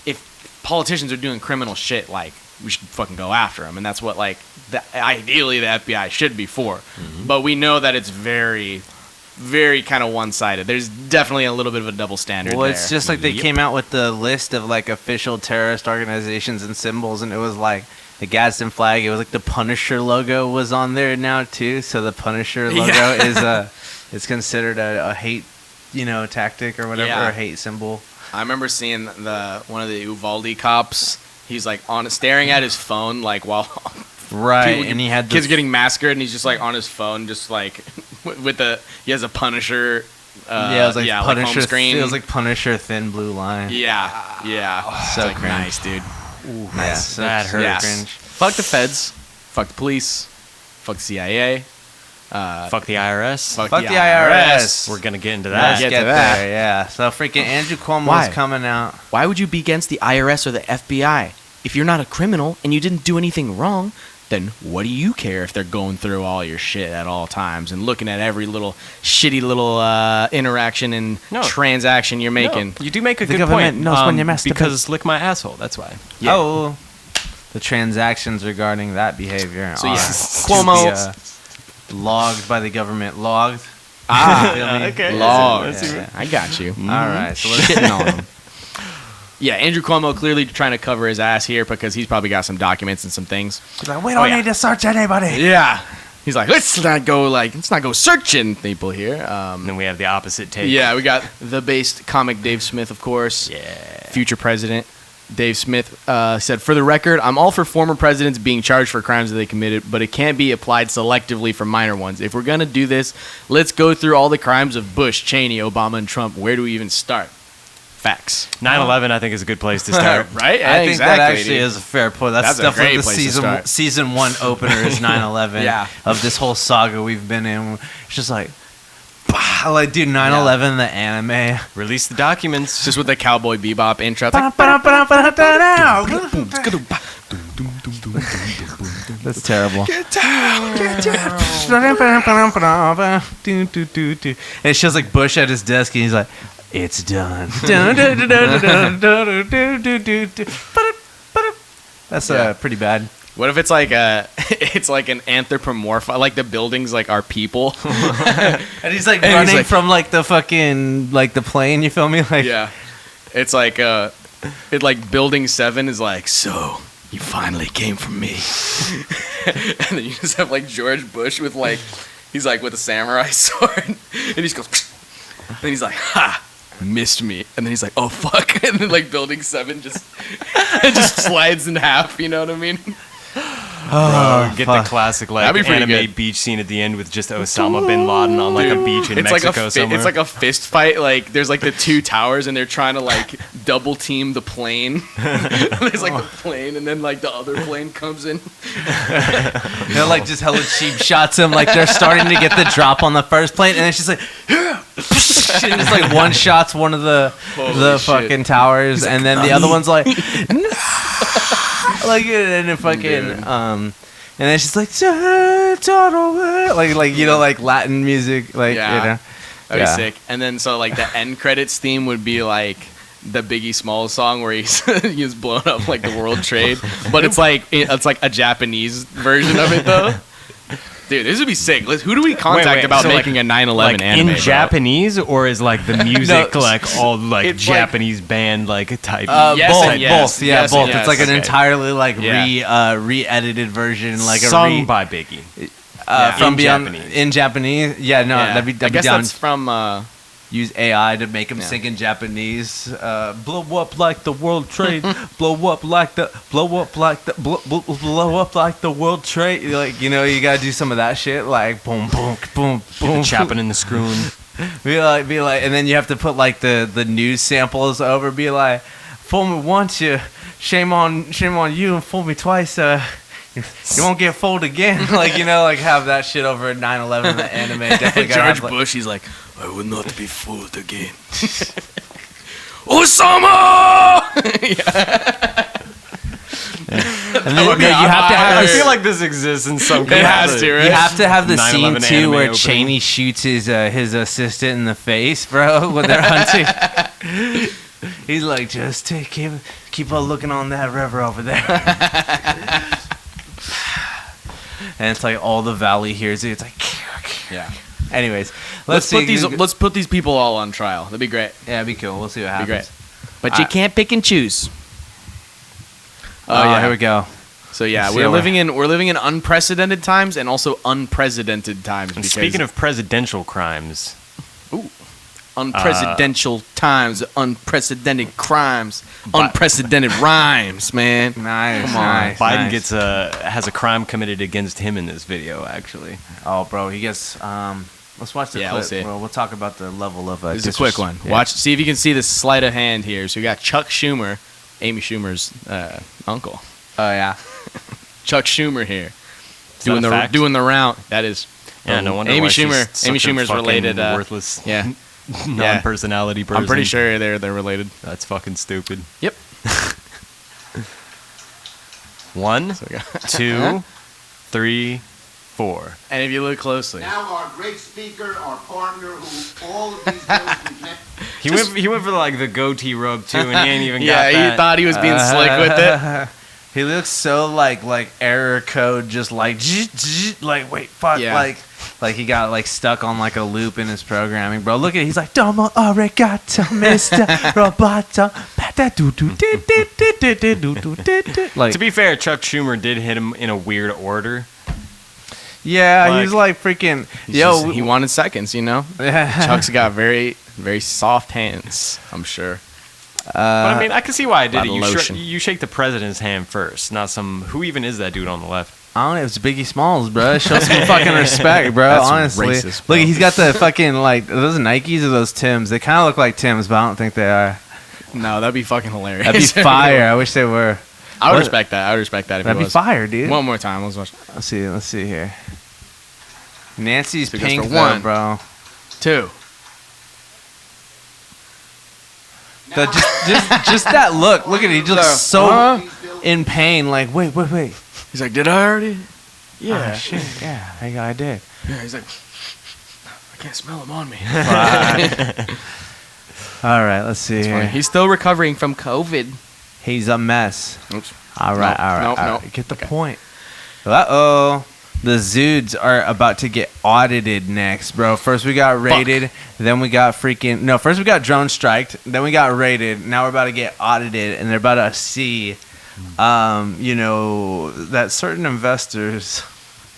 if politicians are doing criminal shit, like, we should fucking go after them. And that's what, like, ideally the FBI should be for. Mm-hmm. But we know that it's very, very kind of one-sided. There's definitely a little bit of a double standard Well, there. it's just like they came out with the list of like official terrorist organizations and symbols, and it was like the Gadsden flag. It was like the Punisher logo was on there now too. So the Punisher logo is considered a hate, tactic or whatever, Yeah. or a hate symbol. I remember seeing one of the Uvalde cops. He's like staring at his phone, like while Right, people- and he had kids this- getting massacred, and he's just like on his phone, just like he has a Punisher. Yeah, it was like like Punisher. home screen. It was like Punisher thin blue line. Yeah. So It's like, cringe. nice, dude. Nice. That hurt. Yes. Cringe. Fuck the feds. Fuck the police. Fuck the CIA. Fuck the IRS. Fuck Fuck the IRS. We're gonna get into Let's that. get get to that. there, yeah. So freaking Andrew Cuomo Why? is coming out. Why would you be against the IRS or the FBI? If you're not a criminal and you didn't do anything wrong, then what do you care if they're going through all your shit at all times and looking at every little shitty little interaction and No. transaction you're making? No, you do make a The good government point. knows when you masturbate. Because lick my asshole. That's why. Yeah. Oh, the transactions regarding that behavior So, are yeah. to Cuomo- be, logged by the government. Logged. Ah, Feel me? okay. Log. Yeah. I got you. All right, so let's Shitting on him. Yeah, Andrew Cuomo clearly trying to cover his ass here because he's probably got some documents and some things. He's like, we don't yeah. need to search anybody. Yeah. He's like, let's not go searching people here. And then we have the opposite take. Yeah, we got the based comic Dave Smith, of course. Yeah. Future president Dave Smith said, for the record, I'm all for former presidents being charged for crimes that they committed, but it can't be applied selectively for minor ones. If we're going to do this, let's go through all the crimes of Bush, Cheney, Obama, and Trump. Where do we even start? Facts. 9/11, I think, is a good place to start. Right? I think that actually dude. is a fair point. That's That's a definitely great the place to start. season one opener is 9/11. Yeah. Of this whole saga we've been in. It's just like, bah, like dude, 9/11 the anime. Release the documents. Just with the Cowboy Bebop intro. It's like, That's terrible. And it shows like Bush at his desk, and he's like, "It's done." That's pretty bad. what if it's like it's like an anthropomorph, like the buildings like are people. And he's like And he's running like- from like the fucking like the plane. You feel me? Like Yeah. It's like like building 7 is like, so you finally came from me. And then you just have like George Bush with like he's like with a samurai sword and he just goes and then he's like, ha, missed me. And then he's like, oh fuck. And then like building 7 just it just slides in half, you know what I mean? Get fuck. the classic like That'd be pretty anime good. beach scene at the end with just Osama bin Laden on like a beach in It's Mexico like somewhere. it's like a fist fight. Like there's like the two towers and they're trying to like double team the plane. There's like the plane and then like the other plane comes in. they're like just hella cheap shots him. Like they're starting to get the drop on the first plane, and it's just like. And just like one shots one of the Holy shit. fucking towers, and then the other one's like, like and it fucking and then she's like, like you know, like Latin music, like Yeah. you know, That'd Yeah. be sick. And then so like the end credits theme would be like the Biggie Smalls song where he's he's blown up like the World Trade, but it's like a Japanese version of it though. Dude, this would be sick. Who do we contact wait, about so, making a 9/11 like anime? in bro? Japanese, or is like the music No, like all like it's like- Japanese band like type? Yes both, and yes. both, yeah, Yes both. and It's like yes. an Okay. entirely like Yeah. re-edited version, like sung by Biggie. from in beyond Japanese. in Japanese. Yeah, no, Yeah. that'd be I guess down. that's from Use AI to make him Yeah. sing in Japanese. Blow up like the World Trade. blow up like the blow up like the blow up like the World Trade. Like, you know, you gotta do some of that shit. Like boom, boom, boom, boom. Chopping and the screwing. Be like, and then you have to put like the news samples over. Be like, fool me once, shame on you, and fool me twice. You won't get fooled again. Like, you know, like have that shit over at 9/11 the anime. Definitely gotta George have, like, Bush. He's like, I will not be fooled again. Osama. And then, you have to have. I feel like this exists in some. It has to, right? You have to have the scene 9/11 too anime where opening. Cheney shoots his assistant in the face, bro, when they're hunting. He's like, just keep on looking on that river over there. And it's like all the valley hears it. It's like, Yeah. anyways, Let's put these people all on trial. That'd be great. Yeah, it'd be cool. We'll see what happens. Be great. But you can't pick and choose. Oh yeah, here we go. So yeah, See we're how living in unprecedented times and also unprecedented times. And because speaking of presidential crimes, unprecedented times, unprecedented crimes, unprecedented rhymes, man. Nice. Come on. nice, Biden nice. has a crime committed against him in this video. Actually, Oh, bro, he gets. Let's watch the Yeah, clip. let's see. Bro. We'll talk about the level of. This is a quick one. Yeah. Watch, see if you can see the sleight of hand here. So we got Chuck Schumer, Amy Schumer's uncle. Oh yeah. Chuck Schumer here, Is that a fact? doing the round. That is. yeah, no wonder Amy why Schumer. she's Amy such a Schumer's fucking related. worthless, Yeah, non-personality person. I'm pretty sure they're related. That's fucking stupid. Yep. One, So we got- 2, 3, 4. And if you look closely, Now our great speaker, our partner, who all of these bills we've met. He went for like the goatee rub too, and he ain't even yeah, got that. he thought he was being slick with it. He looks so like error code, just like like wait, fuck, Yeah. like he got like stuck on like a loop in his programming, bro. Look at it, he's like domo arigato, Mr. Roboto, like To be fair, Chuck Schumer did hit him in a weird order. yeah, like- he's like freaking He wanted seconds, you know. Chuck's got very, very soft hands. I'm sure. But I mean, I can see why I did lot it. of You, lotion. you shake the president's hand first, not some. Who even is that dude on the left? I don't know. It's Biggie Smalls, bro. Show some fucking respect, bro. That's honestly, racist, bro. look, he's got the fucking like are those Nikes or those Tims. They kind of look like Tims, but I don't think they are. No, that'd be fucking hilarious. That'd be fire. I wish they were. I would What? respect that. I would respect that if That'd it be was. fire, dude. One more time. Let's watch. Let's see here. Nancy's So it goes pink, for though, one. bro. 2. Just that look. Look at it. He looks so Huh? in pain. Like, wait. He's like, did I already? Yeah. Oh, shit. Yeah, I did. Yeah. He's like, I can't smell him on me. All right, let's see here. He's still recovering from COVID. He's a mess. Oops. All right, Nope, all right. nope, all nope. right. Get the point. Uh-oh. The Zudes are about to get audited next, bro. First we got raided, then we got freaking... No, first we got drone striked, then we got raided. Now we're about to get audited, and they're about to see, that certain investors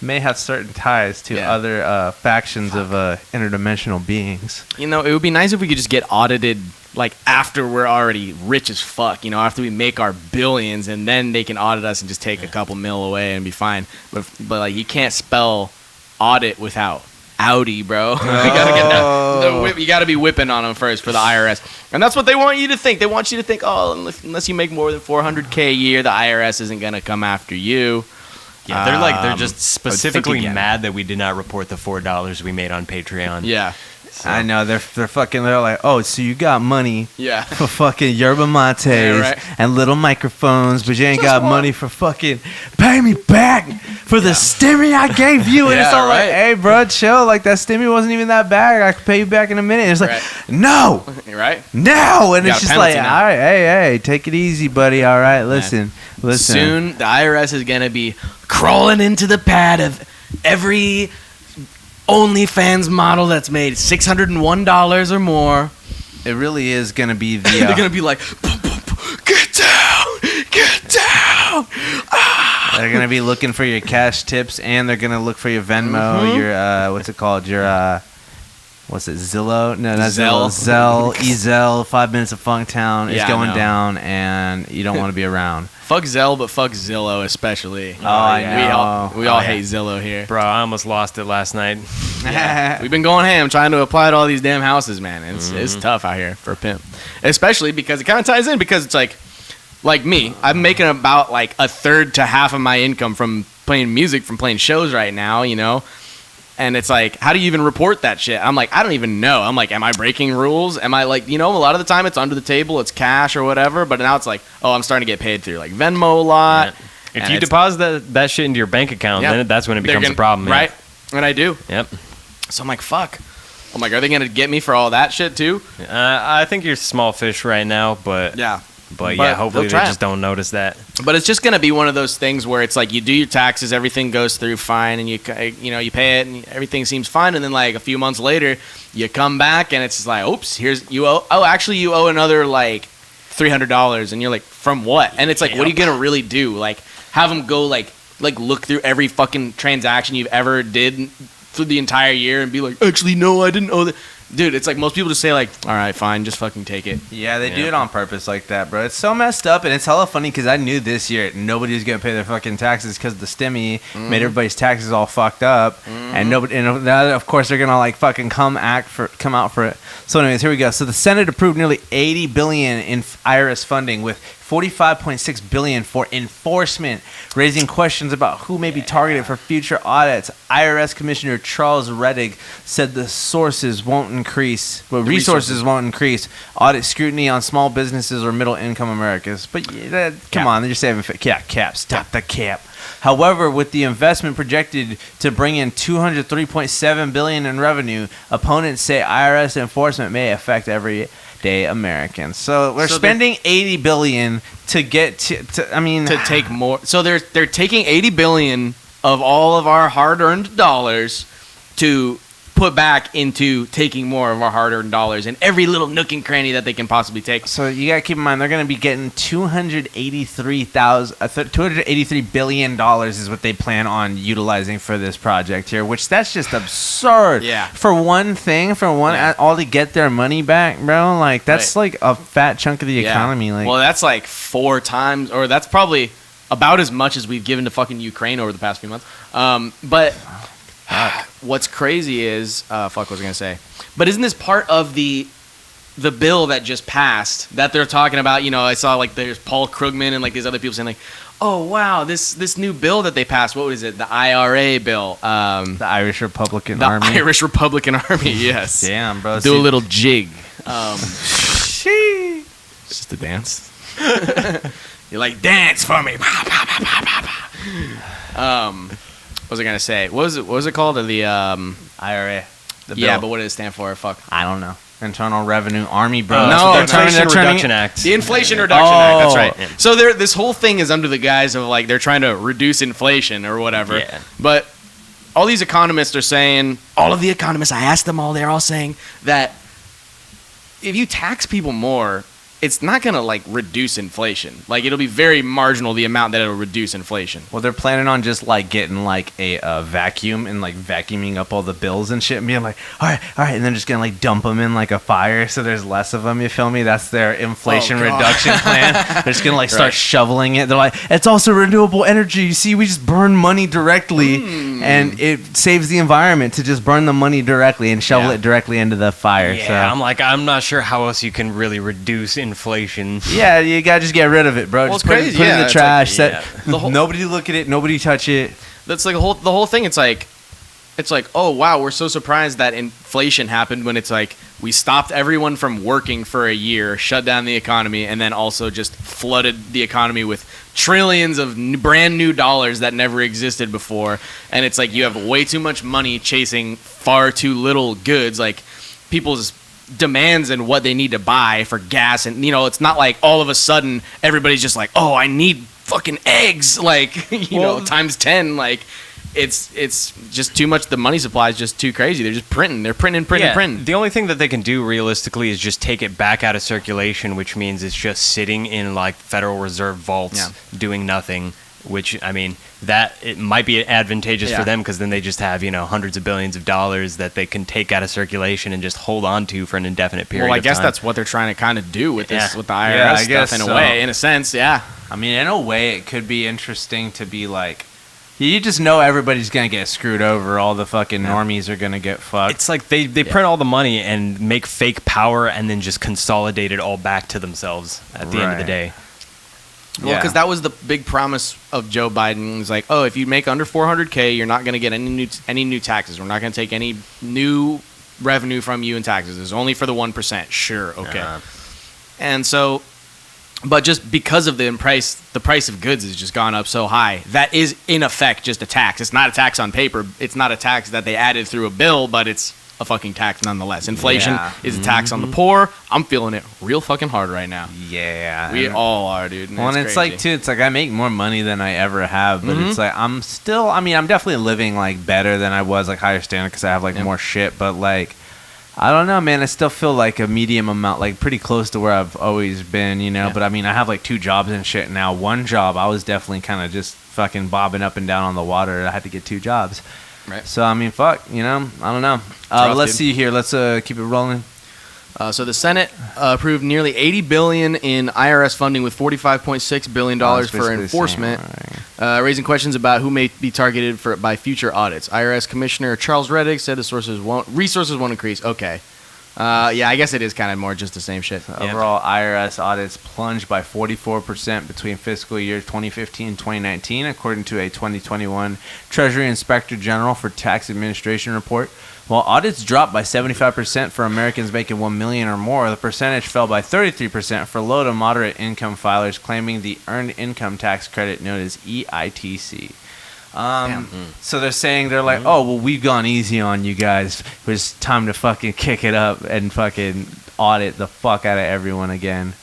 may have certain ties to Yeah. other factions of interdimensional beings. You know, it would be nice if we could just get audited, like, after we're already rich as fuck, you know, after we make our billions, and then they can audit us and just take a couple mil away and be fine. But like, you can't spell audit without Audi, bro. You gotta get that. You gotta be whipping on them first for the IRS. And that's what they want you to think. They want you to think, oh, unless you make more than $400K a year, the IRS isn't gonna come after you. Yeah, they're just specifically again. mad that we did not report the $4 we made on Patreon. Yeah. I know, they're like, oh, so you got money Yeah. for fucking yerba mates Yeah, right. and little microphones, but you ain't got money for fucking pay me back for the stimmy I gave you. And it's Yeah, all like, right. hey, bro, chill. Like, that stimmy wasn't even that bad. I could pay you back in a minute. And it's like, Right. no, Right? no. And You it's got a just like, penalty now. all right, hey, take it easy, buddy. All right, listen. Soon, the IRS is going to be crawling into the pad of every OnlyFans model that's made $601 or more. It really is going to be the... They're going to be like, get down, get down. They're gonna be looking for your cash tips, and they're gonna look for your Venmo, Mm-hmm. your what's it called? Your what's it? Zillow? No, not Zelle. Zelle. Ezel. 5 Minutes of Funktown is Yeah, going no. down, and you don't want to be around. Fuck Zelle, but fuck Zillow especially. Oh, I We all know. hate Zillow here. Bro, I almost lost it last night. We've been going ham trying to apply to all these damn houses, man. It's tough out here for a pimp, especially because it kind of ties in because it's like me. I'm making about like a third to half of my income from playing music, from playing shows right now. You know, And it's like, how do you even report that shit? I'm like, I don't even know. I'm like, am I breaking rules? Am I like, a lot of the time it's under the table, it's cash or whatever. But now it's like, oh, I'm starting to get paid through like Venmo a lot. Yeah. If you deposit that shit into your bank account, then that's when it becomes a problem. Right? And I do. Yep. So I'm like, fuck. I'm like, are they going to get me for all that shit too? I think you're small fish right now, but yeah. But yeah, hopefully they just don't notice that. But it's just gonna be one of those things where it's like you do your taxes, everything goes through fine, and you pay it, and everything seems fine, and then like a few months later, you come back and it's just like, oops, you owe another like $300, and you're like, from what? And it's like, what are you gonna really do? Like, have them go like look through every fucking transaction you've ever did through the entire year and be like, actually, no, I didn't owe that. Dude, it's like most people just say like, all right, fine, just fucking take it. Yeah, they do it on purpose like that, bro. It's so messed up, and it's hella funny because I knew this year nobody was gonna pay their fucking taxes because the stimmy made everybody's taxes all fucked up, and now of course they're gonna like fucking come out for it. So, anyways, here we go. So the Senate approved nearly $80 billion in IRS funding, with $45.6 billion for enforcement, raising questions about who may be targeted for future audits. IRS Commissioner Charles Rettig said the resources won't increase audit scrutiny on small businesses or middle-income Americans. But come on, they're just saving cap. Stop the cap. However, with the investment projected to bring in $203.7 billion in revenue, opponents say IRS enforcement may affect everyday Americans. So we're spending $80 billion to get to take more. So they're taking $80 billion of all of our hard-earned dollars to put back into taking more of our hard-earned dollars in every little nook and cranny that they can possibly take. So you gotta keep in mind they're gonna be getting $283 billion is what they plan on utilizing for this project here, which that's just absurd. Yeah. For one thing, all to get their money back, bro. Like that's like a fat chunk of the economy. Like, well, that's like 4 times, or that's probably about as much as we've given to fucking Ukraine over the past few months. But what's crazy is, what was I gonna say? But isn't this part of the bill that just passed that they're talking about? I saw like there's Paul Krugman and like these other people saying like, oh wow, this new bill that they passed. What was it? The IRA bill. the Irish Republican Army. The Irish Republican Army. Yes. Damn, bro. Do a little jig. It's just a dance. You're like, dance for me. What was I gonna say? What was it called? The IRA. The bill. Yeah, but what did it stand for? Fuck. I don't know. Internal Revenue Army, bro. No, the Inflation Reduction Act. The Inflation Reduction Act. That's right. Yeah. So this whole thing is under the guise of like they're trying to reduce inflation or whatever. Yeah. But all these economists are saying, all of the economists, I asked them all, they're all saying that if you tax people more, it's not going to like reduce inflation. Like it'll be very marginal the amount that it'll reduce inflation. Well, they're planning on just like getting like a vacuum and like vacuuming up all the bills and shit and being like, all right, and then just gonna like dump them in like a fire so there's less of them. You feel me? That's their inflation reduction plan. They're just gonna like start shoveling it. They're like, it's also renewable energy. You see, we just burn money directly, and it saves the environment to just burn the money directly and shovel it directly into the fire. Yeah, so. I'm not sure how else you can really reduce inflation. Yeah, you gotta just get rid of it, bro. Well, just it's crazy. Put it in the trash. Like, Nobody look at it. Nobody touch it. That's like the whole thing. It's like, oh wow, we're so surprised that inflation happened when it's like we stopped everyone from working for a year, shut down the economy, and then also just flooded the economy with trillions of brand new dollars that never existed before. And it's like you have way too much money chasing far too little goods. Like people's demands and what they need to buy for gas, and it's not like all of a sudden everybody's just like, oh, I need fucking eggs, like times 10. Like it's just too much. The money supply is just too crazy. They're just printing. The only thing that they can do realistically is just take it back out of circulation, which means it's just sitting in like Federal Reserve vaults doing nothing. Which, I mean, that it might be advantageous for them because then they just have, hundreds of billions of dollars that they can take out of circulation and just hold on to for an indefinite period of time. Well, I guess that's what they're trying to kind of do with this, with the IRS stuff in a way, in a sense, yeah. I mean, in a way, it could be interesting to be like, you just know everybody's going to get screwed over. All the fucking normies are going to get fucked. It's like they print all the money and make fake power and then just consolidate it all back to themselves at the end of the day. Well, because that was the big promise of Joe Biden. It was like, oh, if you make under 400K, you're not going to get any new taxes. We're not going to take any new revenue from you in taxes. It's only for the 1%. Sure, okay. And so, but just because of the price of goods has just gone up so high, that is in effect just a tax. It's not a tax on paper. It's not a tax that they added through a bill, but it's a fucking tax nonetheless. Inflation is a tax on the poor. I'm feeling it real fucking hard right now. Yeah. We all are, dude. Well, and it's like, too, it's like I make more money than I ever have, but it's like I'm definitely living like better than I was, like higher standard because I have like more shit, but like, I don't know, man. I still feel like a medium amount, like pretty close to where I've always been, you know, but I mean, I have like 2 jobs and shit now. One job, I was definitely kind of just fucking bobbing up and down on the water. I had to get 2 jobs. Right. So, I mean, fuck, you know, I don't know. Let's see here. Let's keep it rolling. So the Senate approved nearly $80 billion in IRS funding with $45.6 billion for enforcement, raising questions about who may be targeted by future audits. IRS Commissioner Charles Reddick said resources won't increase. Okay. Yeah, I guess it is kind of more just the same shit. Overall, IRS audits plunged by 44% between fiscal year 2015 and 2019, according to a 2021 Treasury Inspector General for Tax Administration report. While audits dropped by 75% for Americans making $1 million or more, the percentage fell by 33% for low to moderate income filers claiming the Earned Income Tax Credit known as EITC. So they're like, oh, well, we've gone easy on you guys. It's time to fucking kick it up and fucking audit the fuck out of everyone again.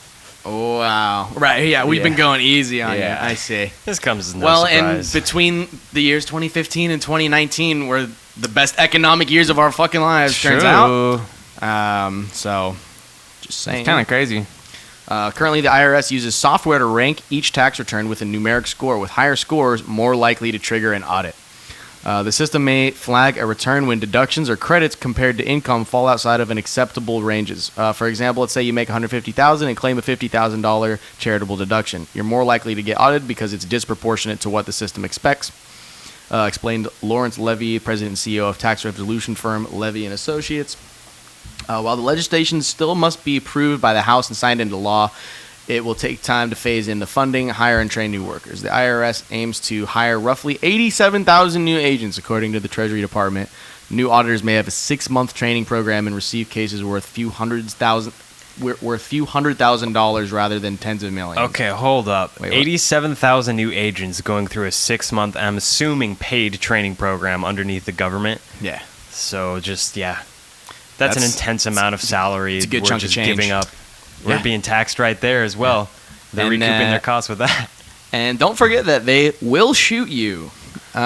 Oh, wow. Right, yeah, we've been going easy on you. I see. This comes as no surprise. And between the years 2015 and 2019 were the best economic years of our fucking lives, turns out. So, just saying. It's kind of crazy. Currently, the IRS uses software to rank each tax return with a numeric score, with higher scores more likely to trigger an audit. The system may flag a return when deductions or credits compared to income fall outside of an acceptable ranges. For example, let's say you make $150,000 and claim a $50,000 charitable deduction. You're more likely to get audited because it's disproportionate to what the system expects. Explained Lawrence Levy, president and CEO of tax resolution firm Levy & Associates. While the legislation still must be approved by the House and signed into law, it will take time to phase in the funding, hire, and train new workers. The IRS aims to hire roughly 87,000 new agents, according to the Treasury Department. New auditors may have a 6-month training program and receive cases worth few hundred thousand dollars rather than tens of millions. Okay, hold up. 87,000 new agents going through a 6-month, I'm assuming, paid training program underneath the government. Yeah. So just, That's an intense amount of salary. It's a good chunk of change. Giving up. We're being taxed right there as well. They're recouping their costs with that. And don't forget that they will shoot you. The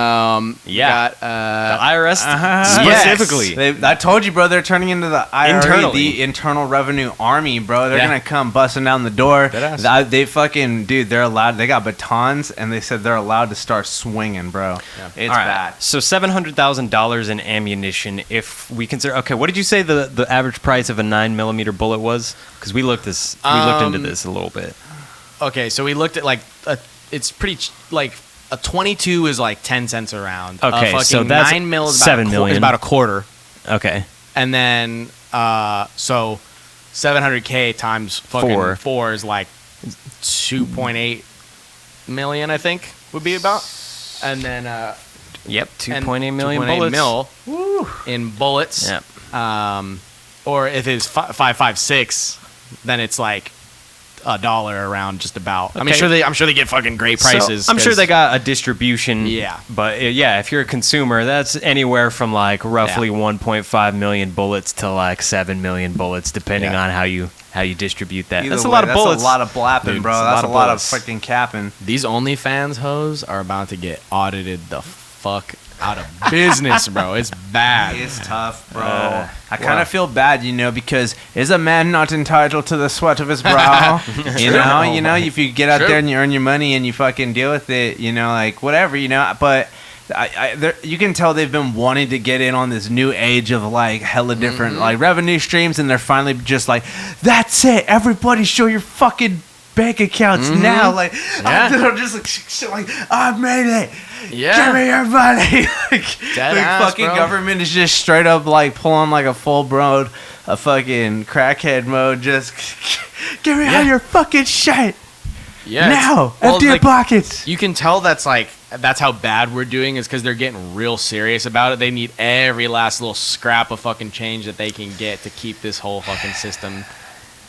IRS specifically. Yes. I told you, bro. They're turning into the IRS, the Internal Revenue Army, bro. They're gonna come busting down the door. They fucking, dude. They're allowed. They got batons, and they said they're allowed to start swinging, bro. Yeah. It's bad. So $700,000 in ammunition. If we consider, okay, what did you say the average price of a 9mm bullet was? Because we looked into this a little bit. Okay, so we looked at it's pretty like. A 22 is like 10 cents a round. Okay, so that's 9 mil is $7 million. Is about a quarter. Okay. And then, so 700K times fucking 4 is like 2.8 million, I think, would be about. And then, 2.8 million bullets. In bullets. Yep. Or if it's 5.56, then it's like $1 around just about. Okay. I'm sure they get fucking great prices. So I'm sure they got a distribution. Yeah. But if you're a consumer, that's anywhere from like roughly 1.5 million bullets to like 7 million bullets, depending on how you distribute that. That's a lot of bullets. That's a lot of blapping, dude, bro. That's a lot of fucking capping. These OnlyFans hoes are about to get audited the fuck out of business, bro. It's bad. It's tough, bro. I kind of feel bad, because is a man not entitled to the sweat of his brow? you know, if you get out there and you earn your money and you fucking deal with it, like whatever, But you can tell they've been wanting to get in on this new age of like hella different like revenue streams, and they're finally just like, that's it. Everybody, show your fucking bank accounts now. Like, I'm just like, I made it. Yeah. Give me your money. Fucking bro. Government is just straight up like pulling like a full-blown fucking crackhead mode. Just give me all your fucking shit. Yeah, now, well, empty your like, pockets. You can tell that's how bad we're doing is because they're getting real serious about it. They need every last little scrap of fucking change that they can get to keep this whole fucking system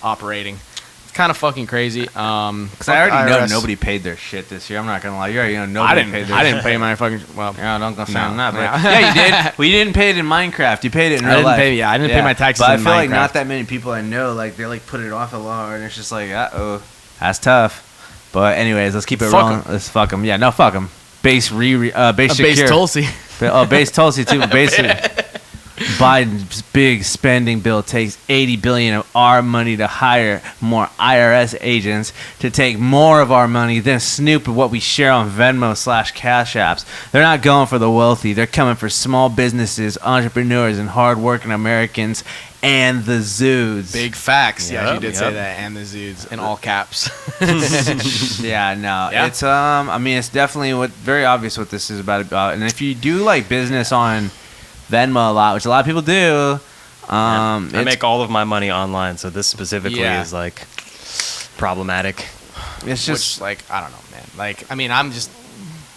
operating. It's kind of fucking crazy. Because I already know nobody paid their shit this year. I'm not gonna lie. You already know nobody paid their shit. I didn't pay my fucking. Well, yeah, don't go sound no, that. But yeah, you did. Well, you didn't pay it in Minecraft. You paid it in real life. I didn't pay my taxes. But in I feel like Minecraft. not that many people I know they put it off a lot, and it's just like, that's tough. But anyways, let's keep it Fuck rolling. 'em. Let's fuck them. Yeah, no, fuck them. Base base secure. Tulsi. Base Tulsi too. Basically, Biden's big spending bill takes $80 billion of our money to hire more IRS agents to take more of our money, then snoop at what we share on Venmo/Cash Apps. They're not going for the wealthy. They're coming for small businesses, entrepreneurs, and hardworking Americans. And the Zudes. Big facts. Yeah, you Yep, did yep. say that. And the Zudes in all caps. Yeah, no. Yeah. It's I mean, it's definitely very obvious what this is about. And if you do like business on Venmo a lot, which a lot of people do, I it's- make all of my money online, so this specifically Yeah. is like problematic. it's just Which, I don't know, man. I mean, I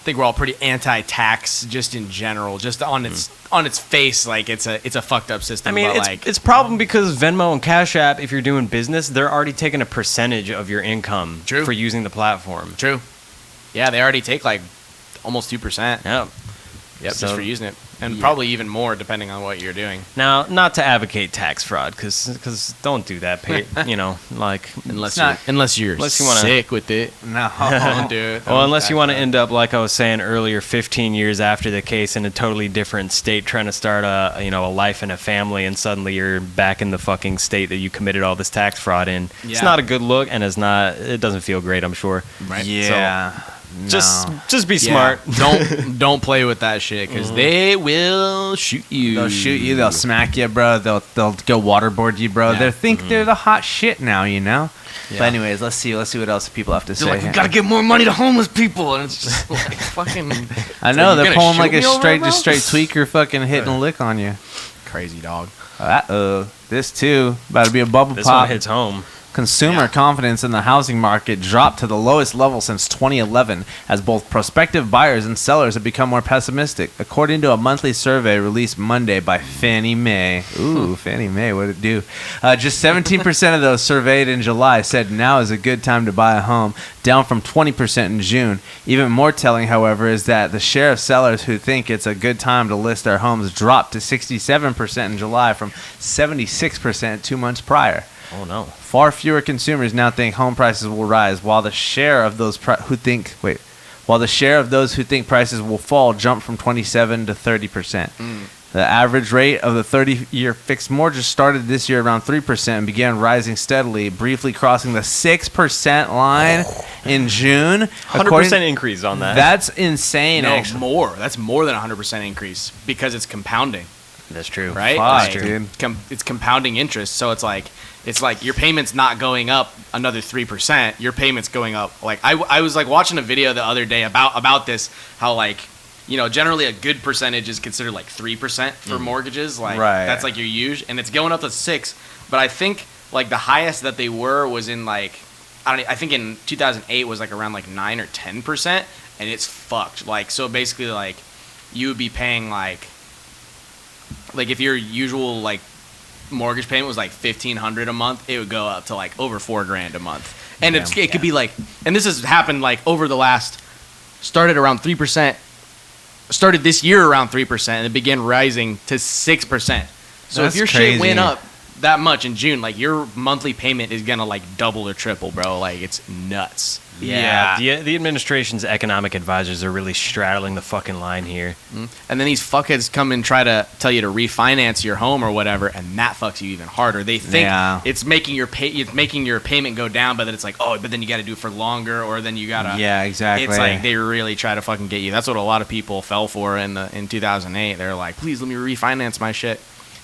think we're all pretty anti-tax just in general, just on its face. Like it's a fucked up system. I mean, but it's problem because Venmo and Cash App, if you're doing business, they're already taking a percentage of your income True. for using the platform. true. Yeah, they already take almost 2%. Yep. Yep, So- just for using it, and Yeah. probably even more depending on what you're doing. Now, not to advocate tax fraud, because don't do that. Unless not- you're unless you wanna- sick with it, no. don't do it. Well, unless you want to end up like I was saying earlier, 15 years after the case in a totally different state, trying to start a life and a family, and suddenly you're back in the fucking state that you committed all this tax fraud in. It's Yeah. not a good look, and it doesn't feel great. I'm sure. Right. Yeah. Just be Yeah, smart. don't play with that shit because they will shoot you. They'll shoot you. They'll smack you, bro. They'll go waterboard you, bro. Yeah. They think they're the hot shit now, you know. Yeah. But anyways, let's see what else people have to They're say. like, we gotta give more money to homeless people, and it's just like fucking. I know You're they're gonna pulling shoot like a me over straight there, bro? tweaker, fucking hitting a lick on you. Crazy dog. This too about to be a bubble This pop. one hits home. Consumer confidence in the housing market dropped to the lowest level since 2011 as both prospective buyers and sellers have become more pessimistic, according to a monthly survey released Monday by Fannie Mae. Ooh, Fannie Mae, what'd it do? Just 17% of those surveyed in July said now is a good time to buy a home, down from 20% in June. Even more telling, however, is that the share of sellers who think it's a good time to list their homes dropped to 67% in July from 76% 2 months prior. Oh no. Far fewer consumers now think home prices will rise, while the share of those who think prices will fall jumped from 27 to 30%. The average rate of the 30-year fixed mortgage started this year around 3% and began rising steadily, briefly crossing the 6% line in June. 100% increase on that. That's insane, No, actually. more. That's more than 100% increase because it's compounding, That's true. right? Fuck, Like, dude. it's compounding interest, so it's like your payment's not going up another 3%. Your payment's going up. Like I was like watching a video the other day about this, how generally a good percentage is considered like 3% for mortgages. Like Right. that's like your usual, and it's going up to 6. But I think like the highest that they were was in I think in 2008 was like around like 9 or 10%, and it's fucked. Like so basically like you would be paying like if your usual like mortgage payment was like $1,500 a month, it would go up to like over $4,000 a month. And it could be like, and this has happened like over the started around 3%, started this year around 3%, and it began rising to 6%. So That's if your crazy. shit went up that much in June, like your monthly payment is gonna like double or triple, bro. Like it's nuts. Yeah. The administration's economic advisors are really straddling the fucking line here. And then these fuckheads come and try to tell you to refinance your home or whatever, and that fucks you even harder. They think it's making your payment go down, but then it's like, but then you got to do it for longer, or then you gotta. Yeah, exactly. It's like they really try to fucking get you. That's what a lot of people fell for in 2008. They're like, please let me refinance my shit.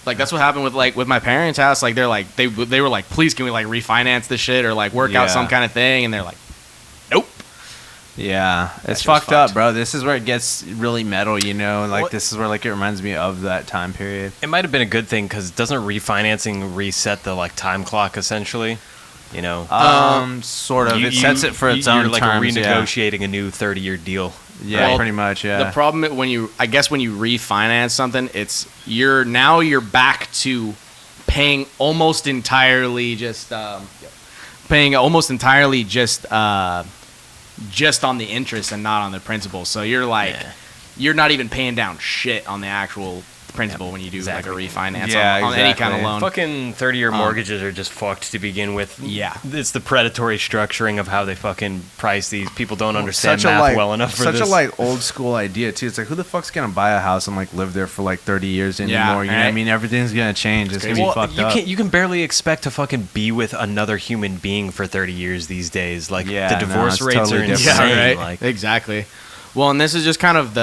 Like that's what happened with my parents' house. Like they're like they were like, please can we like refinance this shit or like work out some kind of thing, and they're like, nope. Yeah, it's shit was fucked up, fucked. bro. This is where it gets really metal, you know? Like, What? this is where, like, it reminds me of that time period. It might have been a good thing because doesn't refinancing reset the like time clock essentially? You know, Sort of. It sets it for its own you're like terms. renegotiating a new 30-year deal. Yeah, Well, pretty much. Yeah. The problem when you refinance something, you're back to paying almost entirely just on the interest and not on the principal. So you're not even paying down shit on the actual principal when you do like a refinance on any kind of loan. Fucking 30-year mortgages are just fucked to begin with. Yeah. It's the predatory structuring of how they fucking price these. People don't understand math well enough for this. Such a like old school idea too. It's like, who the fuck's gonna buy a house and like live there for like 30 years anymore? Yeah, You know what I mean? Everything's gonna change. It's gonna be fucked up. You can barely expect to fucking be with another human being for 30 years these days. Like Yeah, the divorce it's rates totally are different. insane. Yeah, right. Like, Exactly. Well, and this is just kind of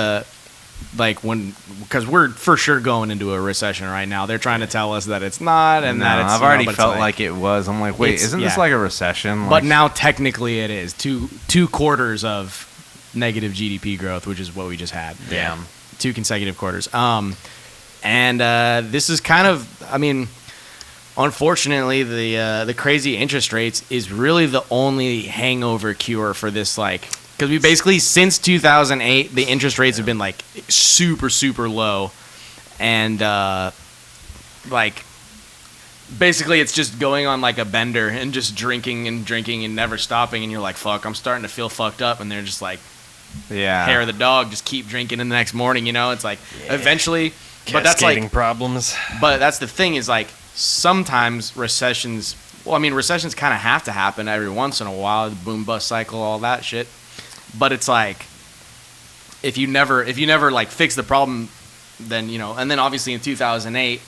because we're for sure going into a recession right now. They're trying to tell us that it's not, and that it's. I've already felt like it was. I'm like, wait, isn't this like a recession? But now technically it is two quarters of negative GDP growth, which is what we just had. Yeah. 2 consecutive quarters. And this is kind of, I mean, unfortunately, the crazy interest rates is really the only hangover cure for this, like. Because we basically, since 2008, the interest rates have been, like, super, super low. And, like, basically it's just going on, like, a bender and just drinking and never stopping. And you're like, fuck, I'm starting to feel fucked up. And they're just like, hair of the dog, just keep drinking in the next morning, you know? It's like, eventually... But that's like problems. But that's the thing is, like, sometimes recessions... Well, I mean, recessions kind of have to happen every once in a while. The boom-bust cycle, all that shit. But it's like, if you never like fix the problem, then, you know, and then obviously in 2008,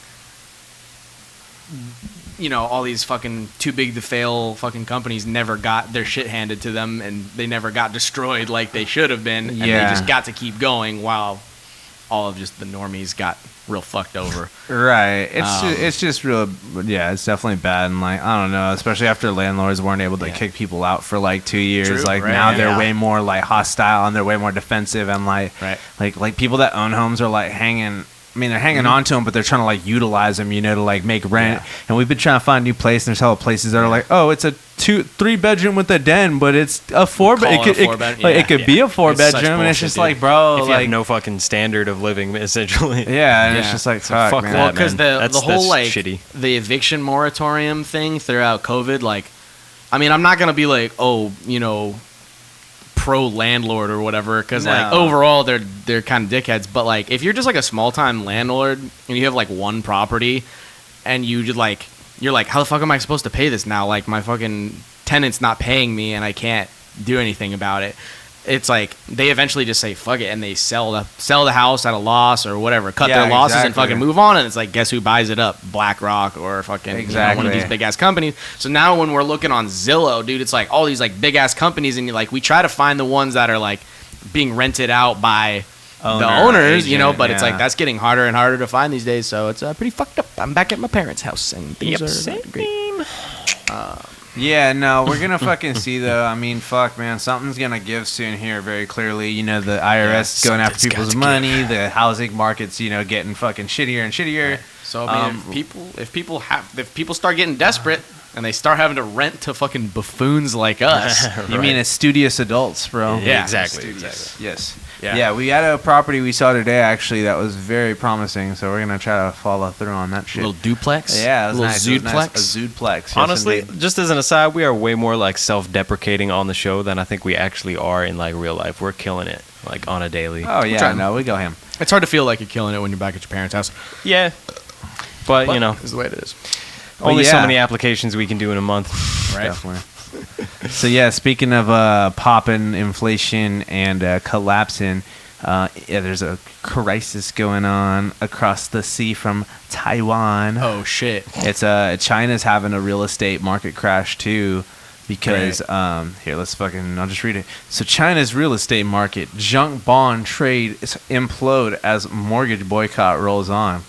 you know, all these fucking too big to fail fucking companies never got their shit handed to them, and they never got destroyed like they should have been, and they just got to keep going while all of just the normies got real fucked over. Right. It's just real. Yeah, it's definitely bad. And like, I don't know, especially after landlords weren't able to kick people out for like 2 years. True, like right, now they're way more like hostile and they're way more defensive and like, Right. like people that own homes are like hanging. I mean, they're hanging on to them, but they're trying to like utilize them, you know, to like make rent. Yeah. And we've been trying to find a new place, and there's hella places that are like, oh, it's a 2-3 bedroom with a den, but it's a 4 bed. It could be a 4 It's such bedroom, and it's bullshit, just dude. like, bro, If you like have no fucking standard of living, essentially. yeah, and Yeah. it's just like, So fuck man. that, Well, because man. the whole That's like shitty. the eviction moratorium thing throughout COVID, like, I mean, I'm not gonna be like, oh, you know, pro landlord or whatever, because like No. overall they're kind of dickheads. But like, if you're just like a small time landlord and you have like one property, and you just like, you're like, how the fuck am I supposed to pay this now? Like, my fucking tenant's not paying me, and I can't do anything about it. It's like they eventually just say fuck it, and they sell the house at a loss or whatever, cut Yeah, their losses and exactly. fucking move on. And it's like, guess who buys it up? BlackRock or fucking you know, one Exactly. of these big ass companies. So now when we're looking on Zillow, dude, it's like all these like big ass companies, and like we try to find the ones that are like being rented out by the owners, you know. agent, But it's like yeah. that's getting harder and harder to find these days. So it's pretty fucked up. I'm back at my parents' house, and things are not great. Yeah, no, we're gonna fucking see though. I mean, fuck, man, something's gonna give soon here. Very clearly, you know, the IRS going after something's people's got to money. The housing market's, you know, getting fucking shittier and shittier. So I mean, if people start getting desperate and they start having to rent to fucking buffoons like us, You mean it's studious adults, bro? Yeah, exactly. Yes. Yeah. Yeah, we had a property we saw today actually that was very promising. So we're gonna try to follow through on that shit. little duplex, Yeah, it was little nice. It was nice. Zudeplex. A Zudeplex. Yes, Honestly, indeed. just as an aside, we are way more like self-deprecating on the show than I think we actually are in like real life. We're killing it like on a daily. Oh yeah, trying- no, we go him. It's hard to feel like you're killing it when you're back at your parents' house. Yeah, but you know, this is the way it is. only so yeah. many applications we can do in a month. Right. Definitely. So yeah, speaking of popping inflation and collapsing, yeah, there's a crisis going on across the sea from Taiwan. Oh shit. It's China's having a real estate market crash too, because here, I'll just read it. So China's real estate market, junk bond trade implode as mortgage boycott rolls on.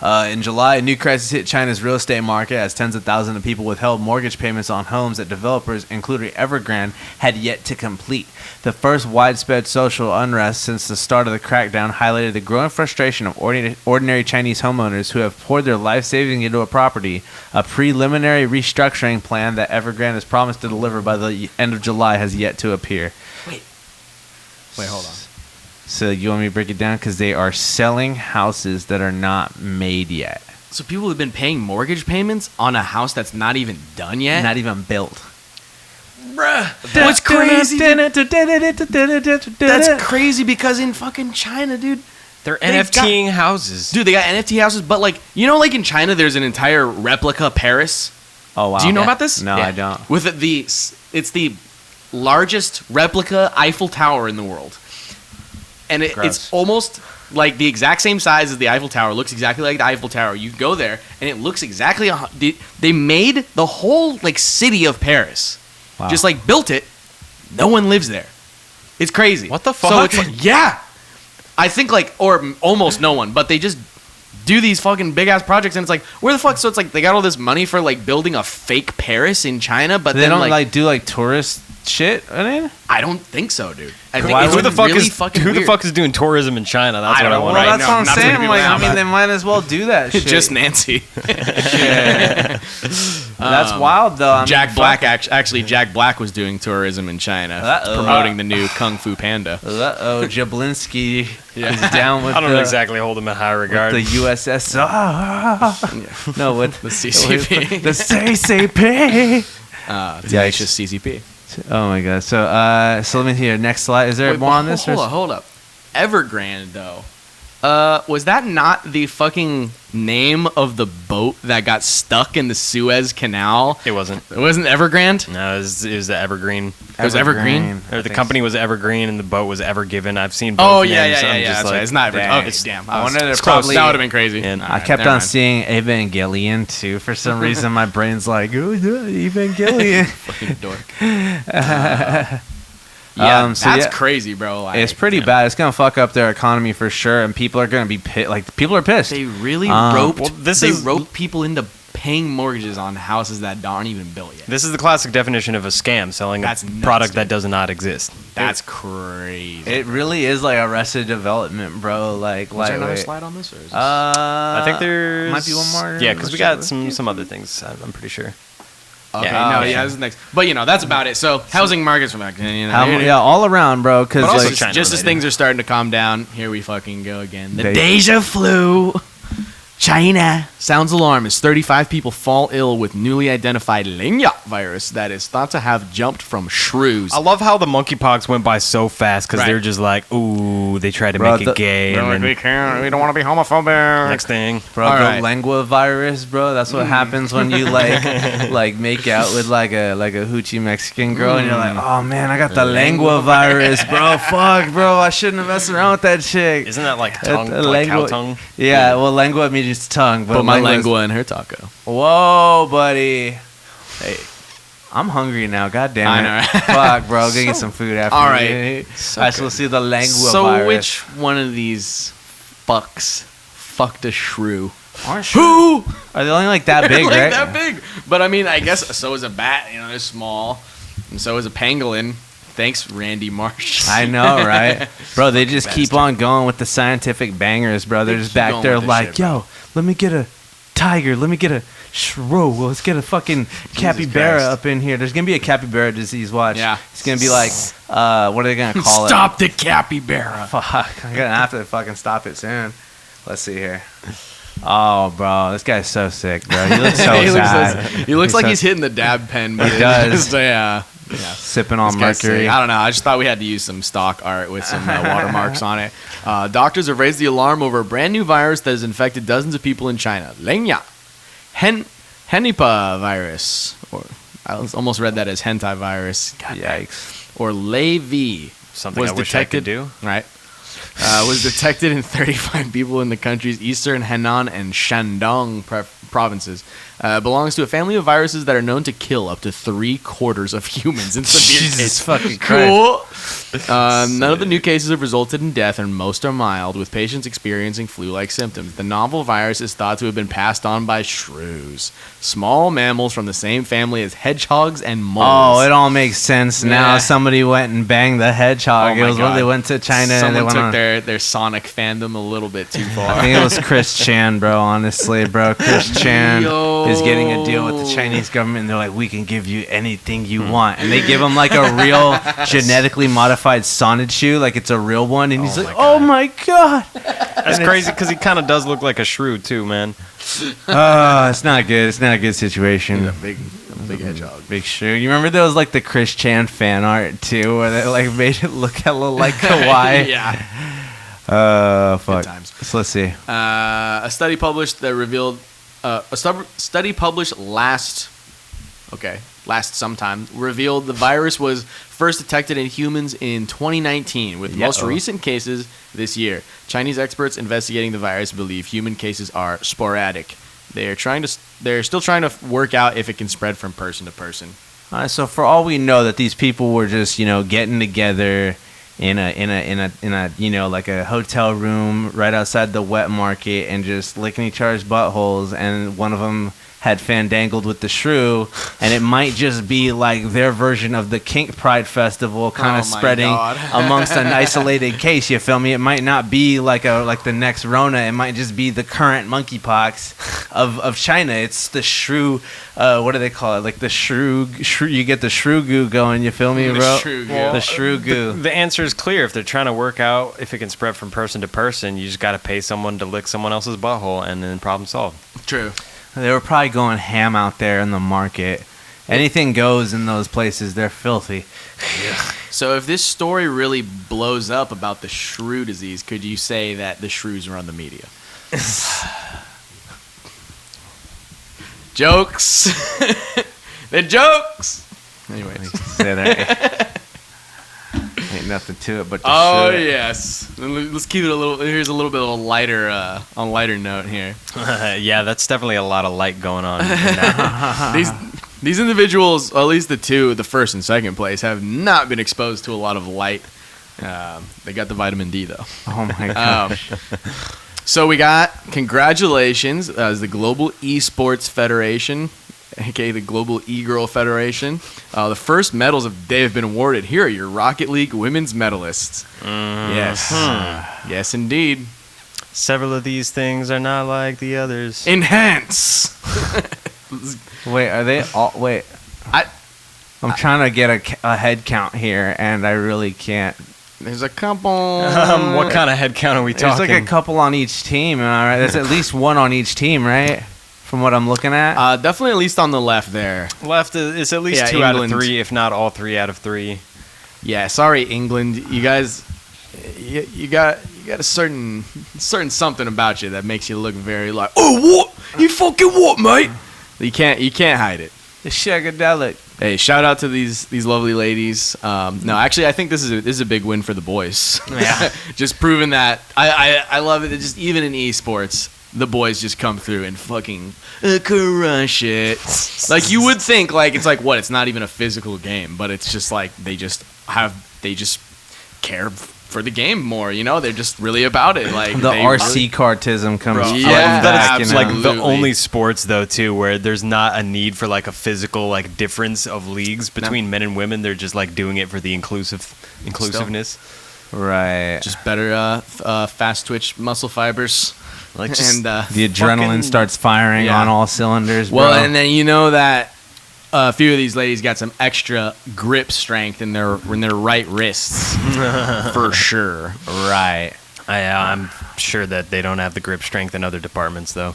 In July, a new crisis hit China's real estate market as tens of thousands of people withheld mortgage payments on homes that developers, including Evergrande, had yet to complete. The first widespread social unrest since the start of the crackdown highlighted the growing frustration of ordinary Chinese homeowners who have poured their life savings into a property. A preliminary restructuring plan that Evergrande has promised to deliver by the end of July has yet to appear. Wait, hold on. So you want me to break it down? Because they are selling houses that are not made yet. So people have been paying mortgage payments on a house that's not even done yet? Not even built. Bruh. What's crazy? That's crazy because in fucking China, dude. They're NFTing houses. Dude, they got NFT houses, but like, you know, like in China, there's an entire replica Paris. Oh, wow. Do you know about this? No, I don't. With it's the largest replica Eiffel Tower in the world. And it's almost like the exact same size as the Eiffel Tower. Looks exactly like the Eiffel Tower. You go there, and it looks exactly. They made the whole like city of Paris. Wow. Just like built it. No one lives there. It's crazy. What the fuck? So it's like, yeah. I think like, or almost no one, but they just do these fucking big ass projects, and it's like, where the fuck? So it's like they got all this money for like building a fake Paris in China, but They then don't like do like tourist shit in it? I don't think so, dude. I think Why it's would- Who the fuck really is fucking who the weird. fuck is doing tourism in China? That's I what I don't want know. to Well, know. that's what I'm Not too saying. many Like, people I mean, know. they might as well do that shit. Just Nancy. That's wild, though. I mean, Jack fuck. Black actually Jack Black was doing tourism in China, Uh-oh. promoting the new Kung Fu Panda. Uh-oh, Jablinski is down with I don't the, exactly hold them in high regard. with the USSR. No, with The CCP. the CCP. Tenacious CCP. Oh my god. So let me hear. Next slide. Is there Wait, more on this? or- Hold up. Evergrande though. Was that not the fucking name of the boat that got stuck in the Suez Canal? It wasn't. It wasn't Evergrande? No, it was the Evergreen. It was Evergreen? Or the company was Evergreen and the boat was Evergiven. I've seen both Oh names. yeah. I'm That's just right. like, It's not Evergrande. dang. Okay, damn. I wonder they're It's close. probably- That would have been crazy. And I kept on seeing Evangelion too. For some reason, my brain's like, oh yeah, Evangelion. Fucking dork. Yeah, So that's yeah. crazy, bro. Like, It's pretty bad. It's gonna fuck up their economy for sure, and people are gonna be pissed. Like people are pissed. They really Well, roped people into paying mortgages on houses that aren't even built yet. This is the classic definition of a scam, selling That's a nuts, product dude. that does not exist. That's crazy. It really is like Arrested Development, bro. Like, Was there another lightweight. slide on this? Or is this I think there's might be one more. Yeah, because Let's we got check. some other things. I'm pretty sure. okay, yeah. this is next. But that's about it. So housing markets from back then, Yeah, all around, bro. Because But also, like, China just as related. things are starting to calm down, here we fucking go again. The They- deja flu. China sounds alarm as 35 people fall ill with newly identified Lenya virus that is thought to have jumped from shrews. I love how the monkeypox went by so fast because Right. they're just like, ooh, they tried to Bro, make it gay, and then we don't want to be homophobic. next thing, bro, All the right. lengua virus, bro. That's what happens when you like make out with like a hoochie Mexican girl, and you're like, oh man, I got the lengua virus, bro. Fuck, bro, I shouldn't have messed around with that chick. isn't that like tongue, the like cow lengua- tongue? Yeah, well, lengua means tongue, but Put my lengua's- lengua in her taco. Whoa, buddy. Hey, I'm hungry now. God damn it. I know, right? Fuck, bro. Go get some food after. All we- right. I shall see the lengua So virus. which one of these fucks fucked a shrew? Aren't sure. Who? Are they only like that big, like right? that big. But I mean, I guess so is a bat. They're small, and so is a pangolin. Thanks, Randy Marsh. I know, right? Bro, they just keep Bastard. on going with the scientific bangers, bro. They're They just keep back going there with this like, shit, bro. yo, let me get a tiger. Let me get a shrew. Let's get a fucking capybara Christ. up in here. There's going to be a capybara disease, watch. Yeah. It's going to be like, what are they going to call it? Stop the capybara. Fuck, I'm gonna have to fucking stop it soon. Let's see here. Oh, bro, this guy's so sick, bro. He looks so sad. He looks like so- he's hitting the dab pen. But He does. Yeah. Sipping on This guy's mercury. sick. I don't know. I just thought we had to use some stock art with some watermarks on it. Doctors have raised the alarm over a brand new virus that has infected dozens of people in China. Lenya. Henipa virus. Or I almost read that as hentai virus. God damn. Yikes. Or Levi. Something was I wish I could do. Right. Was detected in 35 people in the country's eastern Henan and Shandong provinces. Belongs to a family of viruses that are known to kill up to 3/4 of humans in severe Jesus cases. fucking Cool. None of the new cases have resulted in death, and most are mild, with patients experiencing flu-like symptoms. The novel virus is thought to have been passed on by shrews, small mammals from the same family as hedgehogs and moles. Oh, it all makes sense now. Yeah. Somebody went and banged the hedgehog. Oh it was my when they God. went to China and they Someone went took on. their Sonic fandom a little bit too far. I think it was Chris Chan, bro. Honestly, bro, Chris Chan is getting a deal with the Chinese government, and they're like, "We can give you anything you want," and they give him like a real genetically modified Sonnet shoe, like it's a real one, and he's like, "Oh my god!" That's crazy because he kind of does look like a shrew too, man. It's not good. It's not a good situation. Big hedgehog. Big shoe. You remember there was like the Chris Chan fan art too, where they like made it look hella like Kawaii. Yeah. Fuck. times. So let's see. A study published that revealed study published last sometime revealed the virus was first detected in humans in 2019, with most recent cases this year. Chinese experts investigating the virus believe human cases are sporadic. They're still trying to work out if it can spread from person to person. So for all we know, that these people were just getting together in a like a hotel room right outside the wet market and just licking each other's buttholes, and one of them had fandangled with the shrew, and it might just be like their version of the Kink Pride Festival kind of spreading amongst an isolated case. You feel me? It might not be like the next Rona. It might just be the current monkeypox of China. It's the shrew. What do they call it? Like the shrew. You get the shrew goo going. You feel me, bro? The shrew goo. The shrew goo. The answer is clear. If they're trying to work out if it can spread from person to person, you just got to pay someone to lick someone else's butthole, and then problem solved. True. They were probably going ham out there in the market. Anything goes in those places. They're filthy. So if this story really blows up about the shrew disease, could you say that the shrews run the media? Jokes. They're jokes. Anyways. Say that. Ain't nothing to it but the Oh shrew. yes. Let's keep it a little. Here's a little bit of a lighter note here. Yeah, that's definitely a lot of light going on. These individuals, at least the first and second place, have not been exposed to a lot of light. They got the vitamin D though. Oh my gosh. So we got congratulations as the Global Esports Federation, aka the Global E-Girl Federation. The first medals of the day have been awarded. Here are your Rocket League women's medalists. Yes. Yes, indeed. Several of these things are not like the others. Enhance. Wait, are they all? Wait. I'm trying to get a head count here, and I really can't. There's a couple. What kind of head count are we There's talking? like a couple on each team. Am I right? There's at least one on each team, right? From what I'm looking at. Definitely at least on the left there. Left is at least Yeah, 2 out of England. 3, if not all 3 out of 3. Yeah, sorry, England. You guys, you got a certain something about you that makes you look very like, oh, what? You fucking what, mate? You can't hide it. The Shagadelic. Hey, shout out to these lovely ladies. No, actually, I think this is a big win for the boys. Yeah. Just proving that I love it. That just even in esports, the boys just come through and fucking crush it. Like you would think, like it's like what? It's not even a physical game, but it's just like they just care for the game more. You know, they're just really about it. Like The they RC cartism comes Bro, flooding yeah, back. That's You know? like the Absolutely. only sports though too where there's not a need for like a physical like difference of leagues between men and women. They're just like doing it for the inclusiveness. Right. just better fast twitch muscle fibers. Like just And The adrenaline fucking- starts firing Yeah. on all cylinders, bro. well, and then you know that a few of these ladies got some extra grip strength in their right wrists, for sure. right. I'm sure that they don't have the grip strength in other departments though.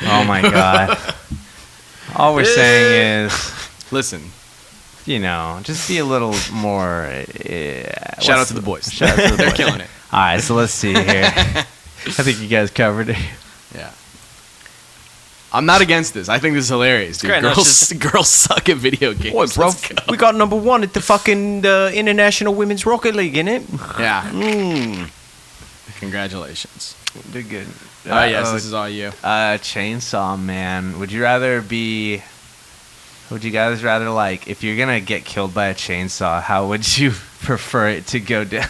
Oh my god. All we're saying is, Listen, just be a little more. shout out to the boys. Shout out to the They're boys. killing it. All right, so let's see here. I think you guys covered it. Yeah. I'm not against this. I think this is hilarious, dude. great. No, Girls suck at video games. Boy, bro, Let's go. we got #1 at the fucking International Women's Rocket League, innit? Yeah. Congratulations. Did good. Oh, yes, this is all you. Chainsaw Man. Would you guys rather, like, if you're gonna get killed by a chainsaw, how would you prefer it to go down?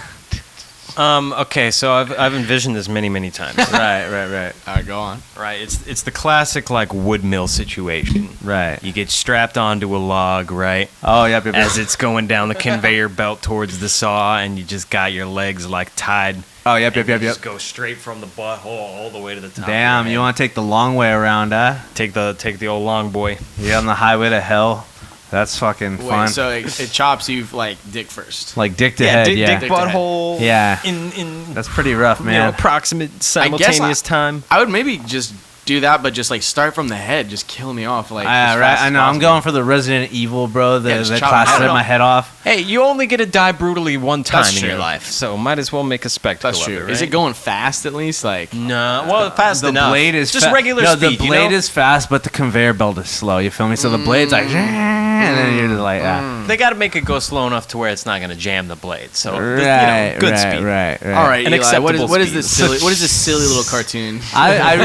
Okay, so I've envisioned this many times. Right. All right, go on. Right, it's the classic like wood mill situation. Right. You get strapped onto a log, right? Oh, yep. As it's going down the conveyor belt towards the saw, and you just got your legs like tied. Oh, yep. Just go straight from the butthole all the way to the top. Damn, you want to take the long way around, huh? take the old long boy. You're on the highway to hell. That's fucking fun. Wait, so it chops you like dick first. Like dick to head, yeah. Dick butthole. Yeah. In That's pretty rough, man. approximate simultaneous time. I would maybe just do that, but just like start from the head, just kill me off. Like, right. I know. I'm going for the Resident Evil, bro. The just chop class my head rip my off. head off. Hey, you only get to die brutally one time That's in your true. life, so might as well make a spectacle That's of true. it, right? Is it going fast at least? Like, No, well, fast The enough. blade is just regular no, speed. the blade is fast, but the conveyor belt is slow. You feel me? So the blade's like, and then you're just like, They got to make it go slow enough to where it's not going to jam the blade. So, right, good right, speed. right. all right, An Eli, what acceptable is this speed. silly? What is this silly little cartoon? I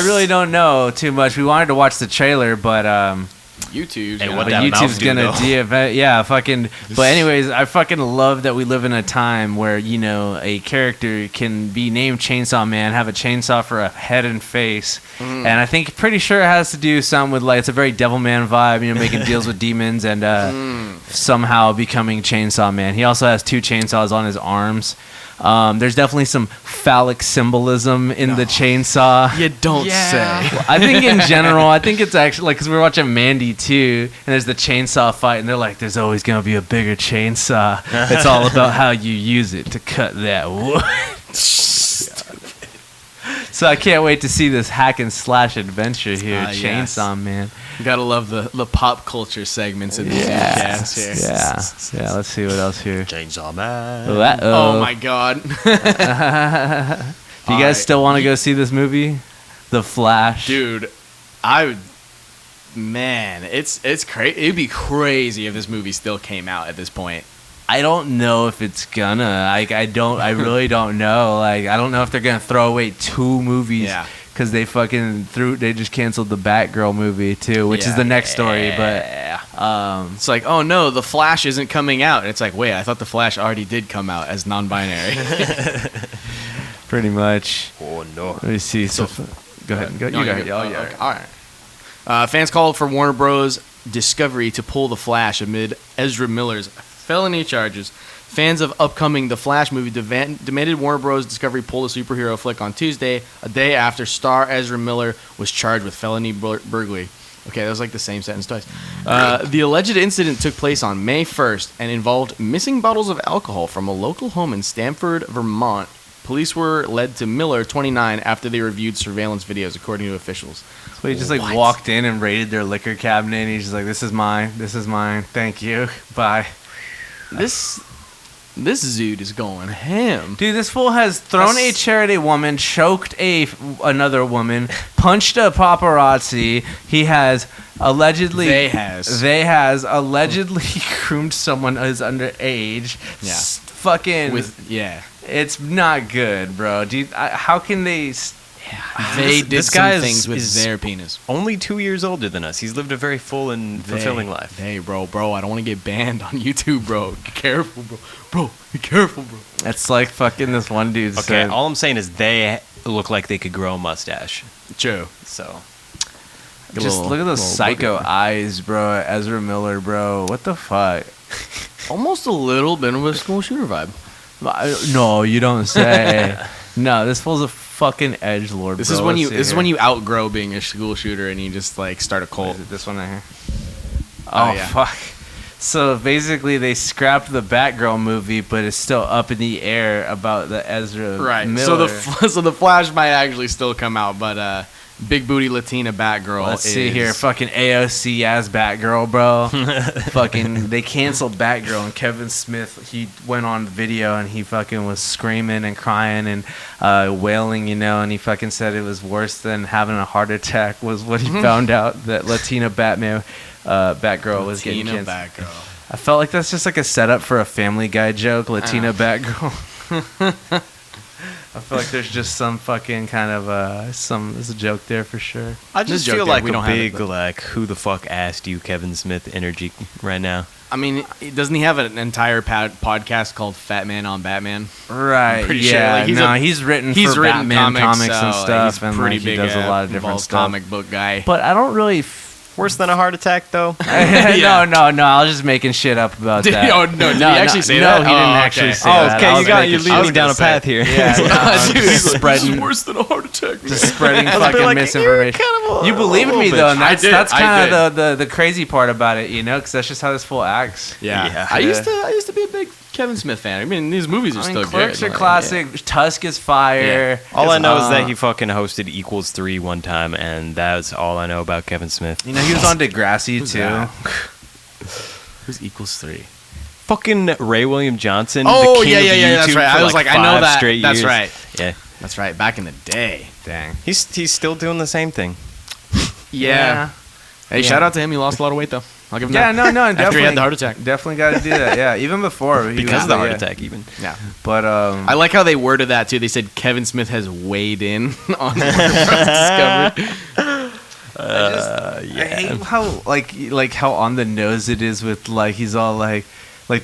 really don't know too much. We wanted to watch the trailer, but YouTube. Hey, you know. what but that YouTube's mouth do, gonna though? de-event. Yeah, fucking. But anyways, I fucking love that we live in a time where a character can be named Chainsaw Man, have a chainsaw for a head and face, and I think pretty sure it has to do something with like it's a very Devilman vibe, making deals with demons and somehow becoming Chainsaw Man. He also has 2 chainsaws on his arms. There's definitely some phallic symbolism in the chainsaw. You don't say. I think in general, I think it's actually like because we're watching Mandy too, and there's the chainsaw fight, and they're like, "There's always gonna be a bigger chainsaw." It's all about how you use it to cut that wood. So I can't wait to see this hack and slash adventure here, Yes. Chainsaw Man. You gotta love the pop culture segments in the podcast here. Yeah. Let's see what else here. Chainsaw Man. Oh my god. Do you guys still want to go see this movie, The Flash? Dude, it's crazy. It'd be crazy if this movie still came out at this point. I don't know if it's gonna. I really don't know. Like, I don't know if they're gonna throw away 2 movies. Yeah. Because they they just canceled the Batgirl movie too, which is the next story. But It's like, oh no, The Flash isn't coming out. And it's like, wait, I thought The Flash already did come out as non-binary. pretty much. Oh no. Let me see. So, go ahead. Go. You go ahead. Oh, yeah. Okay. All right. Fans called for Warner Bros. Discovery to pull The Flash amid Ezra Miller's felony charges. Fans of upcoming The Flash movie demanded Warner Bros. Discovery pull the superhero flick on Tuesday, a day after star Ezra Miller was charged with felony burglary. Okay, that was like the same sentence twice. The alleged incident took place on May 1st and involved missing bottles of alcohol from a local home in Stamford, Vermont. Police were led to Miller, 29, after they reviewed surveillance videos, according to officials. So he just like walked in and raided their liquor cabinet. And he's just like, "This is mine. This is mine. Thank you. Bye." This Zude is going ham. Dude, this fool has thrown a chair at a woman, choked another woman, punched a paparazzi. He has allegedly... They has allegedly groomed someone who's underage. Yeah. Fucking... Yeah. It's not good, bro. How can they... They did This some guy things with is their penis. Only 2 years older than us. He's lived a very full and fulfilling life. Hey, bro, I don't want to get banned on YouTube, bro. Be careful, bro. Bro, be careful, bro. It's like fucking this one dude Okay, said... all I'm saying is they look like they could grow a mustache. True. So, Just look at those psycho eyes, bro. Ezra Miller, bro. What the fuck? Almost a little bit of a school shooter vibe. No, you don't say. No, this fool's a fucking edgelord. This bro. is when Let's you see here. outgrow being a school shooter and you just like start a What cult. is it, this one right here. Oh, Oh, yeah. fuck. So basically, they scrapped the Batgirl movie, but it's still up in the air about the Ezra Right. Miller. So the Flash might actually still come out, but big booty Latina Batgirl. Let's see here. Fucking AOC ass Batgirl, bro. Fucking, they canceled Batgirl, and Kevin Smith, he went on video and he fucking was screaming and crying and wailing, and he fucking said it was worse than having a heart attack was what he found out that Latina Batgirl was getting Latina canceled. Batgirl. I felt like that's just like a setup for a Family Guy joke, Latina Batgirl. feel like there's just some fucking kind of there's a joke there for sure. I This just joke feel there, like we a don't have it, big but- like who the fuck asked you Kevin Smith energy right now. I mean, doesn't he have an entire podcast called Fat Man on Batman? Right. pretty sure, Yeah. like, he's written He's for written Batman comics so, and like, stuff, he's and pretty like, big. he does a lot of different involved stuff. comic book guy. But I don't really. Worse than a heart attack, though. Yeah. No. I was just making shit up about that. Oh, no, did he actually say no, that? he didn't Oh, actually okay. say Oh, that. okay, I you was got making you shit leading up. me down a path here. Yeah, no, Dude, just spreading, than a heart attack. just spreading I was fucking like, misinformation. you're kind of You believe in me little though, bitch. and I that's did, kind I of the crazy part about it, you know, because that's just how this fool acts. Yeah. Yeah. I used to be a big Kevin Smith fan. I mean, these movies are I mean, still Clerks good. are like, classic. Tusk is fire. All I know is that Uh, he fucking hosted Equals 3 one time, and that's all I know about Kevin Smith. You know, he was on Degrassi Who's too. that? Who's equals 3? Fucking Ray William Johnson. Oh, the king yeah, of yeah, yeah, that's YouTube right. for I was like, I know 5 that. straight That's years. right. Yeah, That's right. Back in the day. Dang. he's still doing the same thing. Yeah. Hey, Yeah. shout out to him. He lost a lot of weight though. I'll give him Yeah, that. no, After definitely he had the heart attack. Definitely got to do that. Yeah, even before he Because was, of the heart yeah. attack, even. Yeah. But I like how they worded that too. They said Kevin Smith has weighed in on Discovery. I hate how like how on the nose it is with like he's all like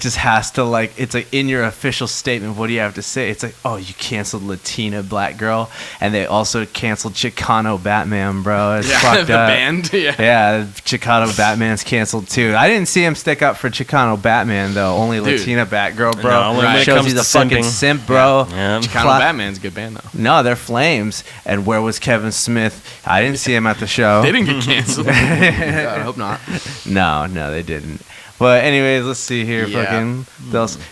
just has to like it's like in your official statement what do you have to say? It's like, oh, you canceled Latina Black Girl and they also canceled Chicano Batman, bro. It's Yeah, fucked the up. band. Yeah. Yeah, Chicano Batman's canceled too. I didn't see him stick up for Chicano Batman though. Only Dude. Latina Batgirl, bro. No, only when it Shows comes he's to a fucking simping. simp, bro. Yeah. Chicano Cla- Batman's a good band though. No, they're flames. And where was Kevin Smith? I didn't see him at the show. They didn't get canceled. God, I hope not. No, they didn't. But anyways, let's see here. Yeah. Fucking,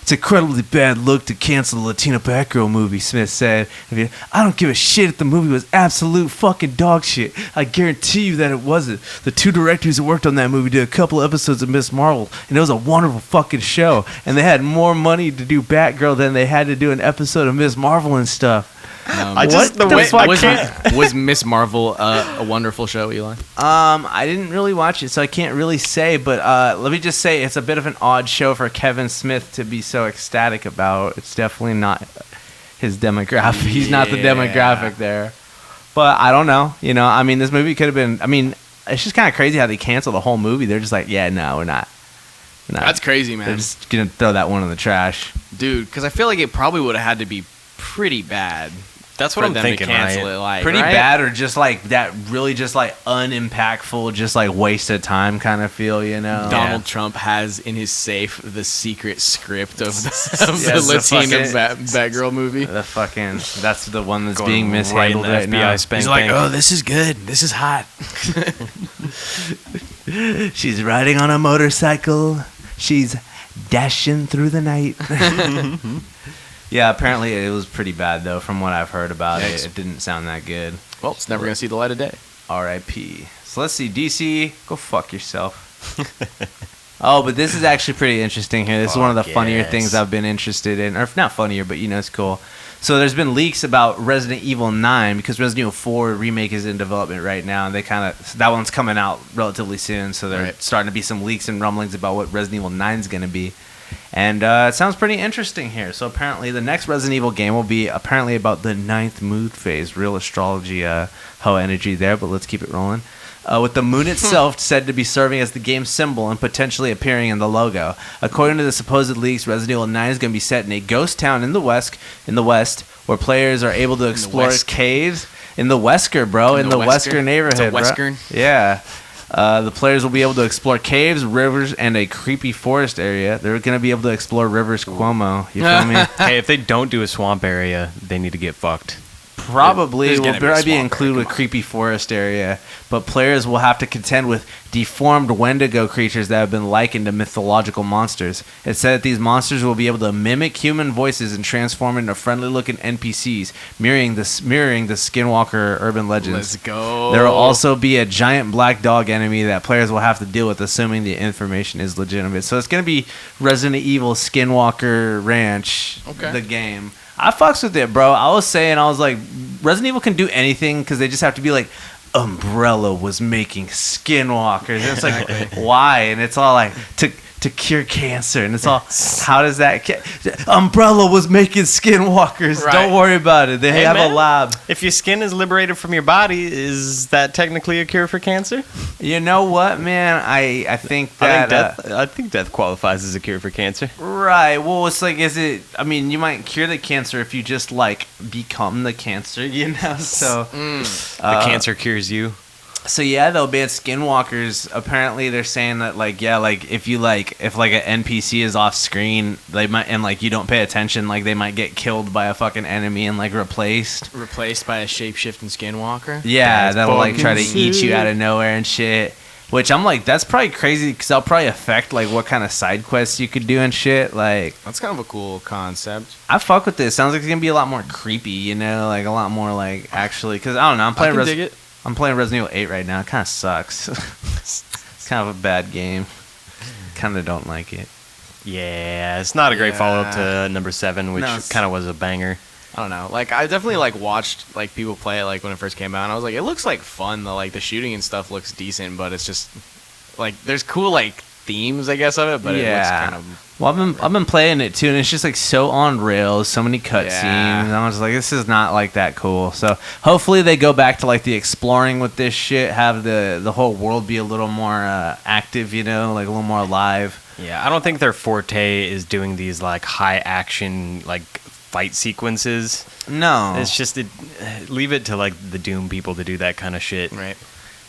it's incredibly bad look to cancel the Latina Batgirl movie. Smith said, "I don't give a shit if the movie was absolute fucking dog shit. I guarantee you that it wasn't. The two directors who worked on that movie did a couple episodes of Miss Marvel, and it was a wonderful fucking show. And they had more money to do Batgirl than they had to do an episode of Miss Marvel and stuff." I just the way Was Miss Marvel a wonderful show, Eli? I didn't really watch it, so I can't really say. But let me just say, it's a bit of an odd show for Kevin Smith to be so ecstatic about. It's definitely not his demographic. He's not the Yeah. demographic there. But I don't know. You know, I mean, this movie could have been. I mean, it's just kind of crazy how they canceled the whole movie. They're just like, yeah, no, we're not. That's crazy, They're man. just gonna throw that one in the trash. Dude, because I feel like it probably would have had to be pretty bad. That's what for I'm them thinking. to cancel right? it, like, Pretty right? bad, or just like that, really just like unimpactful, just like waste of time kind of feel, you know? Donald Trump has in his safe the secret script of the, Yeah, the the Latina fucking- Batgirl movie. The fucking that's the one that's Going being right in mishandled the right, FBI now. spank He's like, bank. oh, this is good. This is hot. She's riding on a motorcycle. She's dashing through the night. Yeah, apparently it was pretty bad though, from what I've heard about it. Yikes. It didn't sound that good. Well, it's never gonna see the light of day. R.I.P. So let's see, DC, go fuck yourself. Oh, but this is actually pretty interesting here. This is one of the Fuck funnier yes. things I've been interested in, or if not funnier, but you know, it's cool. So there's been leaks about Resident Evil 9 because Resident Evil 4 remake is in development right now, and that one's coming out relatively soon. So there's Right. starting to be some leaks and rumblings about what Resident Evil 9 is going to be. And it sounds pretty interesting here. So apparently the next Resident Evil game will be apparently about the 9th moon phase. Real astrology hoe energy there, but let's keep it rolling. With the moon itself said to be serving as the game's symbol and potentially appearing in the logo. According to the supposed leaks, Resident Evil 9 is going to be set in a ghost town in the west, where players are able to explore West? caves in the Wesker, bro, in the Wesker? Wesker neighborhood. It's a bro. Western? Yeah. The players will be able to explore caves, rivers, and a creepy forest area. They're going to be able to explore rivers Cuomo. You feel me? Hey, if they don't do a swamp area, they need to get fucked. Probably There's will gonna be a probably be swamp included area, with come on. creepy forest area, but players will have to contend with deformed Wendigo creatures that have been likened to mythological monsters. It said that these monsters will be able to mimic human voices and transform into friendly-looking NPCs, mirroring the Skinwalker urban legends. Let's go. There will also be a giant black dog enemy that players will have to deal with, assuming the information is legitimate. So it's going to be Resident Evil Skinwalker Ranch, Okay. the game. I fucks with it, bro. I was like, Resident Evil can do anything because they just have to be like, Umbrella was making Skinwalkers. And it's like, why? And it's all like, to to cure cancer, and it's all, how does that? Umbrella was making skinwalkers. Right. Don't worry about it. They Hey, have man. a lab. If your skin is liberated from your body, is that technically a cure for cancer? You know what, man? I think that. I think death qualifies as a cure for cancer. Right. Well, it's like, is it? I mean, you might cure the cancer if you just like become the cancer, you know. So The cancer cures you. So yeah, though, man, skinwalkers. Apparently, they're saying that like, yeah, like if like an NPC is off screen, they might, and like you don't pay attention, like they might get killed by a fucking enemy and like replaced. Replaced by a shape-shifting skinwalker. Yeah, That's that'll like try to fucking eat you sick. out of nowhere and shit. Which I'm like, that's probably crazy because that'll probably affect like what kind of side quests you could do and shit. Like, That's kind of a cool concept. I fuck with this. Sounds like it's gonna be a lot more creepy, you know, like a lot more like actually. Because I don't know, I can dig it. I'm playing Resident Evil 8 right now. It kind of sucks. It's kind of a bad game. Kind of don't like it. Yeah, it's not a great Yeah. follow-up to number 7, which No, it's- kind of was a banger. I don't know. Like, I definitely like watched like people play it like when it first came out, and I was like, it looks like fun. The shooting and stuff looks decent, but it's just like there's cool like themes, I guess, of it. But it looks Yeah. kind of Well, I've been playing it too, and it's just like so on rails, so many cutscenes. Yeah. And I was like, this is not like that cool. So hopefully they go back to like the exploring with this shit, have the whole world be a little more active, you know, like a little more alive. Yeah, I don't think their forte is doing these like high action like fight sequences. No, It's just leave it to like the Doom people to do that kind of shit. right.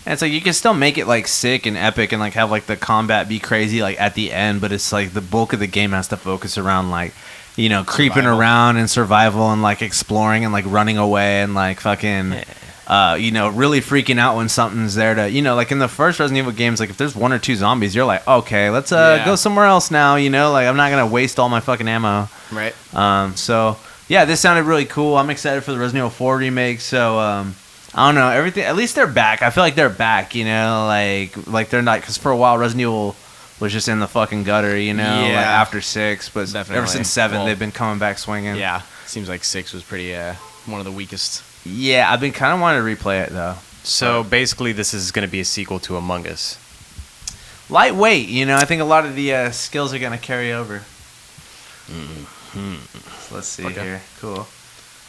and it's like you can still make it like sick and epic and like have like the combat be crazy like at the end, but it's like the bulk of the game has to focus around like, you know, creeping Survival. around and survival and like exploring and like running away and like fucking you know, really freaking out when something's there to, you know, like in the first Resident Evil games, like if there's one or two zombies, you're like, okay, let's Yeah. go somewhere else now, you know, like I'm not gonna waste all my fucking ammo. Right. So yeah, this sounded really cool. I'm excited for the Resident Evil 4 remake. So I don't know, everything. At least they're back. I feel like they're back. You know, like they're not, because for a while Resident Evil was just in the fucking gutter. You know, like Yeah. after 6, but Definitely. ever since 7, Well, they've been coming back swinging. Yeah. Seems like 6 was pretty one of the weakest. Yeah, I've been kind of wanting to replay it though. So basically, this is going to be a sequel to Among Us. Lightweight, you know. I think a lot of the skills are gonna carry over. So let's see Okay. here. Cool.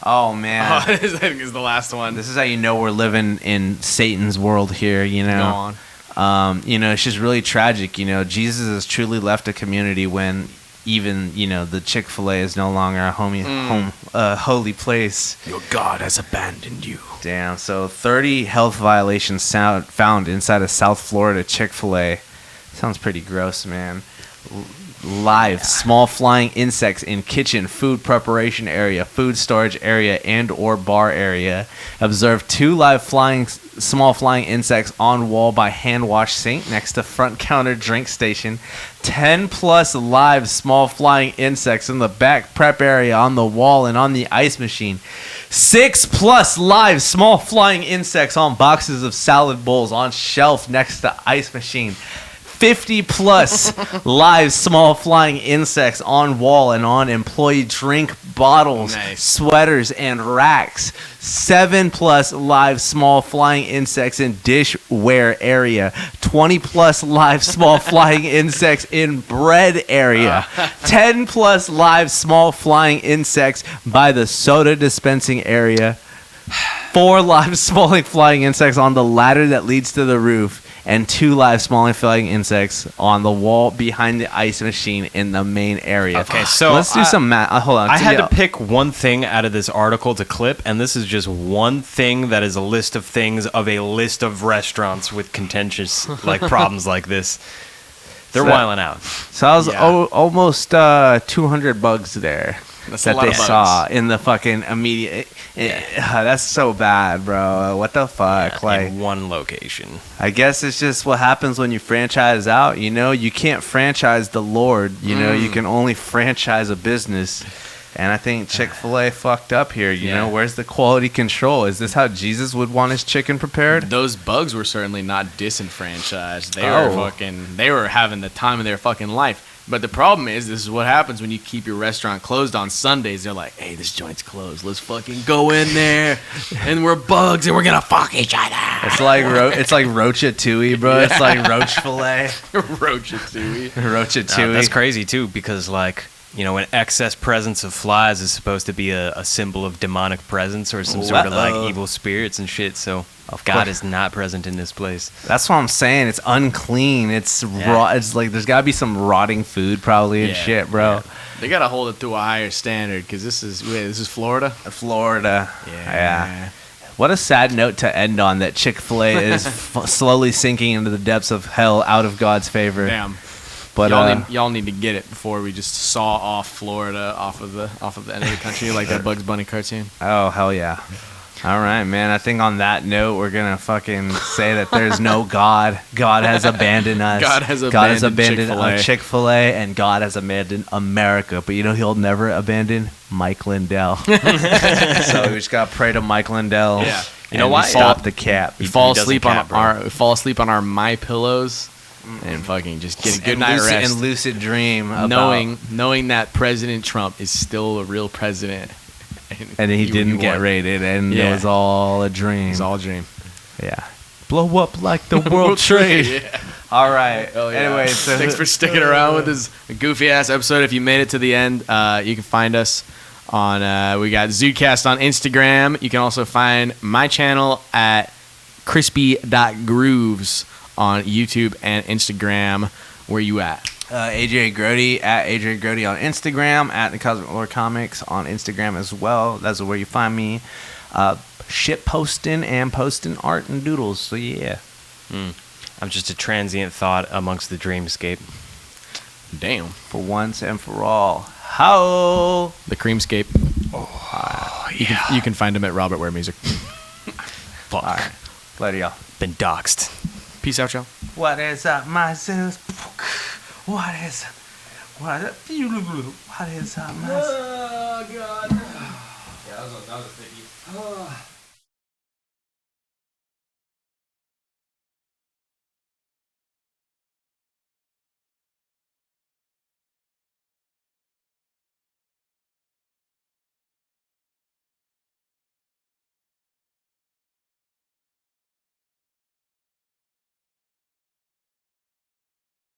Oh man. I think is the last one. This is how you know we're living in Satan's world here, you Go know. on. You know, it's just really tragic. You know, Jesus has truly left a community when even, you know, the Chick-fil-A is no longer a holy place. Your God has abandoned you. Damn. So 30 health violations found inside a South Florida Chick-fil-A. Sounds pretty gross, man. Live small flying insects in kitchen, food preparation area, food storage area, and or bar area. Observed 2 live small flying insects on wall by hand wash sink next to front counter drink station. 10 plus live small flying insects in the back prep area on the wall and on the ice machine. 6 plus live small flying insects on boxes of salad bowls on shelf next to ice machine. 50 plus live small flying insects on wall and on employee drink bottles, Nice. sweaters, and racks. 7 plus live small flying insects in dishware area. 20 plus live small flying insects in bread area. 10 plus live small flying insects by the soda dispensing area. 4 live small flying insects on the ladder that leads to the roof, and 2 live small flying insects on the wall behind the ice machine in the main area. Okay, so let's do some math. Hold on. I had Yeah. to pick one thing out of this article to clip, and this is just one thing that is a list of things of a list of restaurants with contentious like problems like this. They're So- wiling out. So I was Yeah. almost 200 bugs there That's a that lot they of bugs. saw in the fucking immediate. That's so bad, bro. What the fuck? Like, in one location. I guess it's just what happens when you franchise out. You know, you can't franchise the Lord. You know, you can only franchise a business. And I think Chick-fil-A fucked up here. You know, where's the quality control? Is this how Jesus would want his chicken prepared? Those bugs were certainly not disenfranchised. They Oh. were having the time of their fucking life. But the problem is, this is what happens when you keep your restaurant closed on Sundays. They're like, hey, this joint's closed. Let's fucking go in there. And we're bugs and we're going to fuck each other. It's like Roachatouille, bro. It's like roach fillet. Roachatouille. Roachatouille. That's crazy, too, because, like, you know, an excess presence of flies is supposed to be a symbol of demonic presence or some sort of, like, evil spirits and shit. So God is not present in this place. That's what I'm saying. It's unclean. It's raw. It's like there's got to be some rotting food probably and shit, bro. Yeah. They got to hold it to a higher standard because this is Florida? Florida. Yeah. What a sad note to end on, that Chick-fil-A is slowly sinking into the depths of hell out of God's favor. Damn. But y'all need to get it before we just saw off Florida off of the end of the country like that Bugs Bunny cartoon. Oh, hell yeah. All right, man. I think on that note, we're going to fucking say that there's no God. God has abandoned us. God has abandoned Chick-fil-A, and God has abandoned America. But you know he'll never abandon Mike Lindell. So we just got to pray to Mike Lindell. Yeah. You know why? Stop the cap. We fall asleep on our My Pillows and fucking just get a good night rest. And lucid dream about knowing that President Trump is still a real president. And he didn't get raided, and it was all a dream. It was all a dream. Yeah. Blow up like the World Trade. Yeah. All right. Oh, yeah. Anyway, so thanks for sticking around with this goofy ass episode. If you made it to the end, you can find us on we got ZUDECAST on Instagram. You can also find my channel at crispy.grooves on YouTube and Instagram. Where you at? AJ Grody at AJ Grody on Instagram, at the Cosmic Lore Comics on Instagram as well. That's where you find me shit posting and posting art and doodles. So yeah. I'm just a transient thought amongst the dreamscape. Damn. For once and for all. How the Creamscape. You can find him at Robert Ware Music. Fuck. All right. Later, y'all. Been doxed. Peace out, y'all. What is up, my sis? What is up, my Oh, God. Yeah, that was a sticky.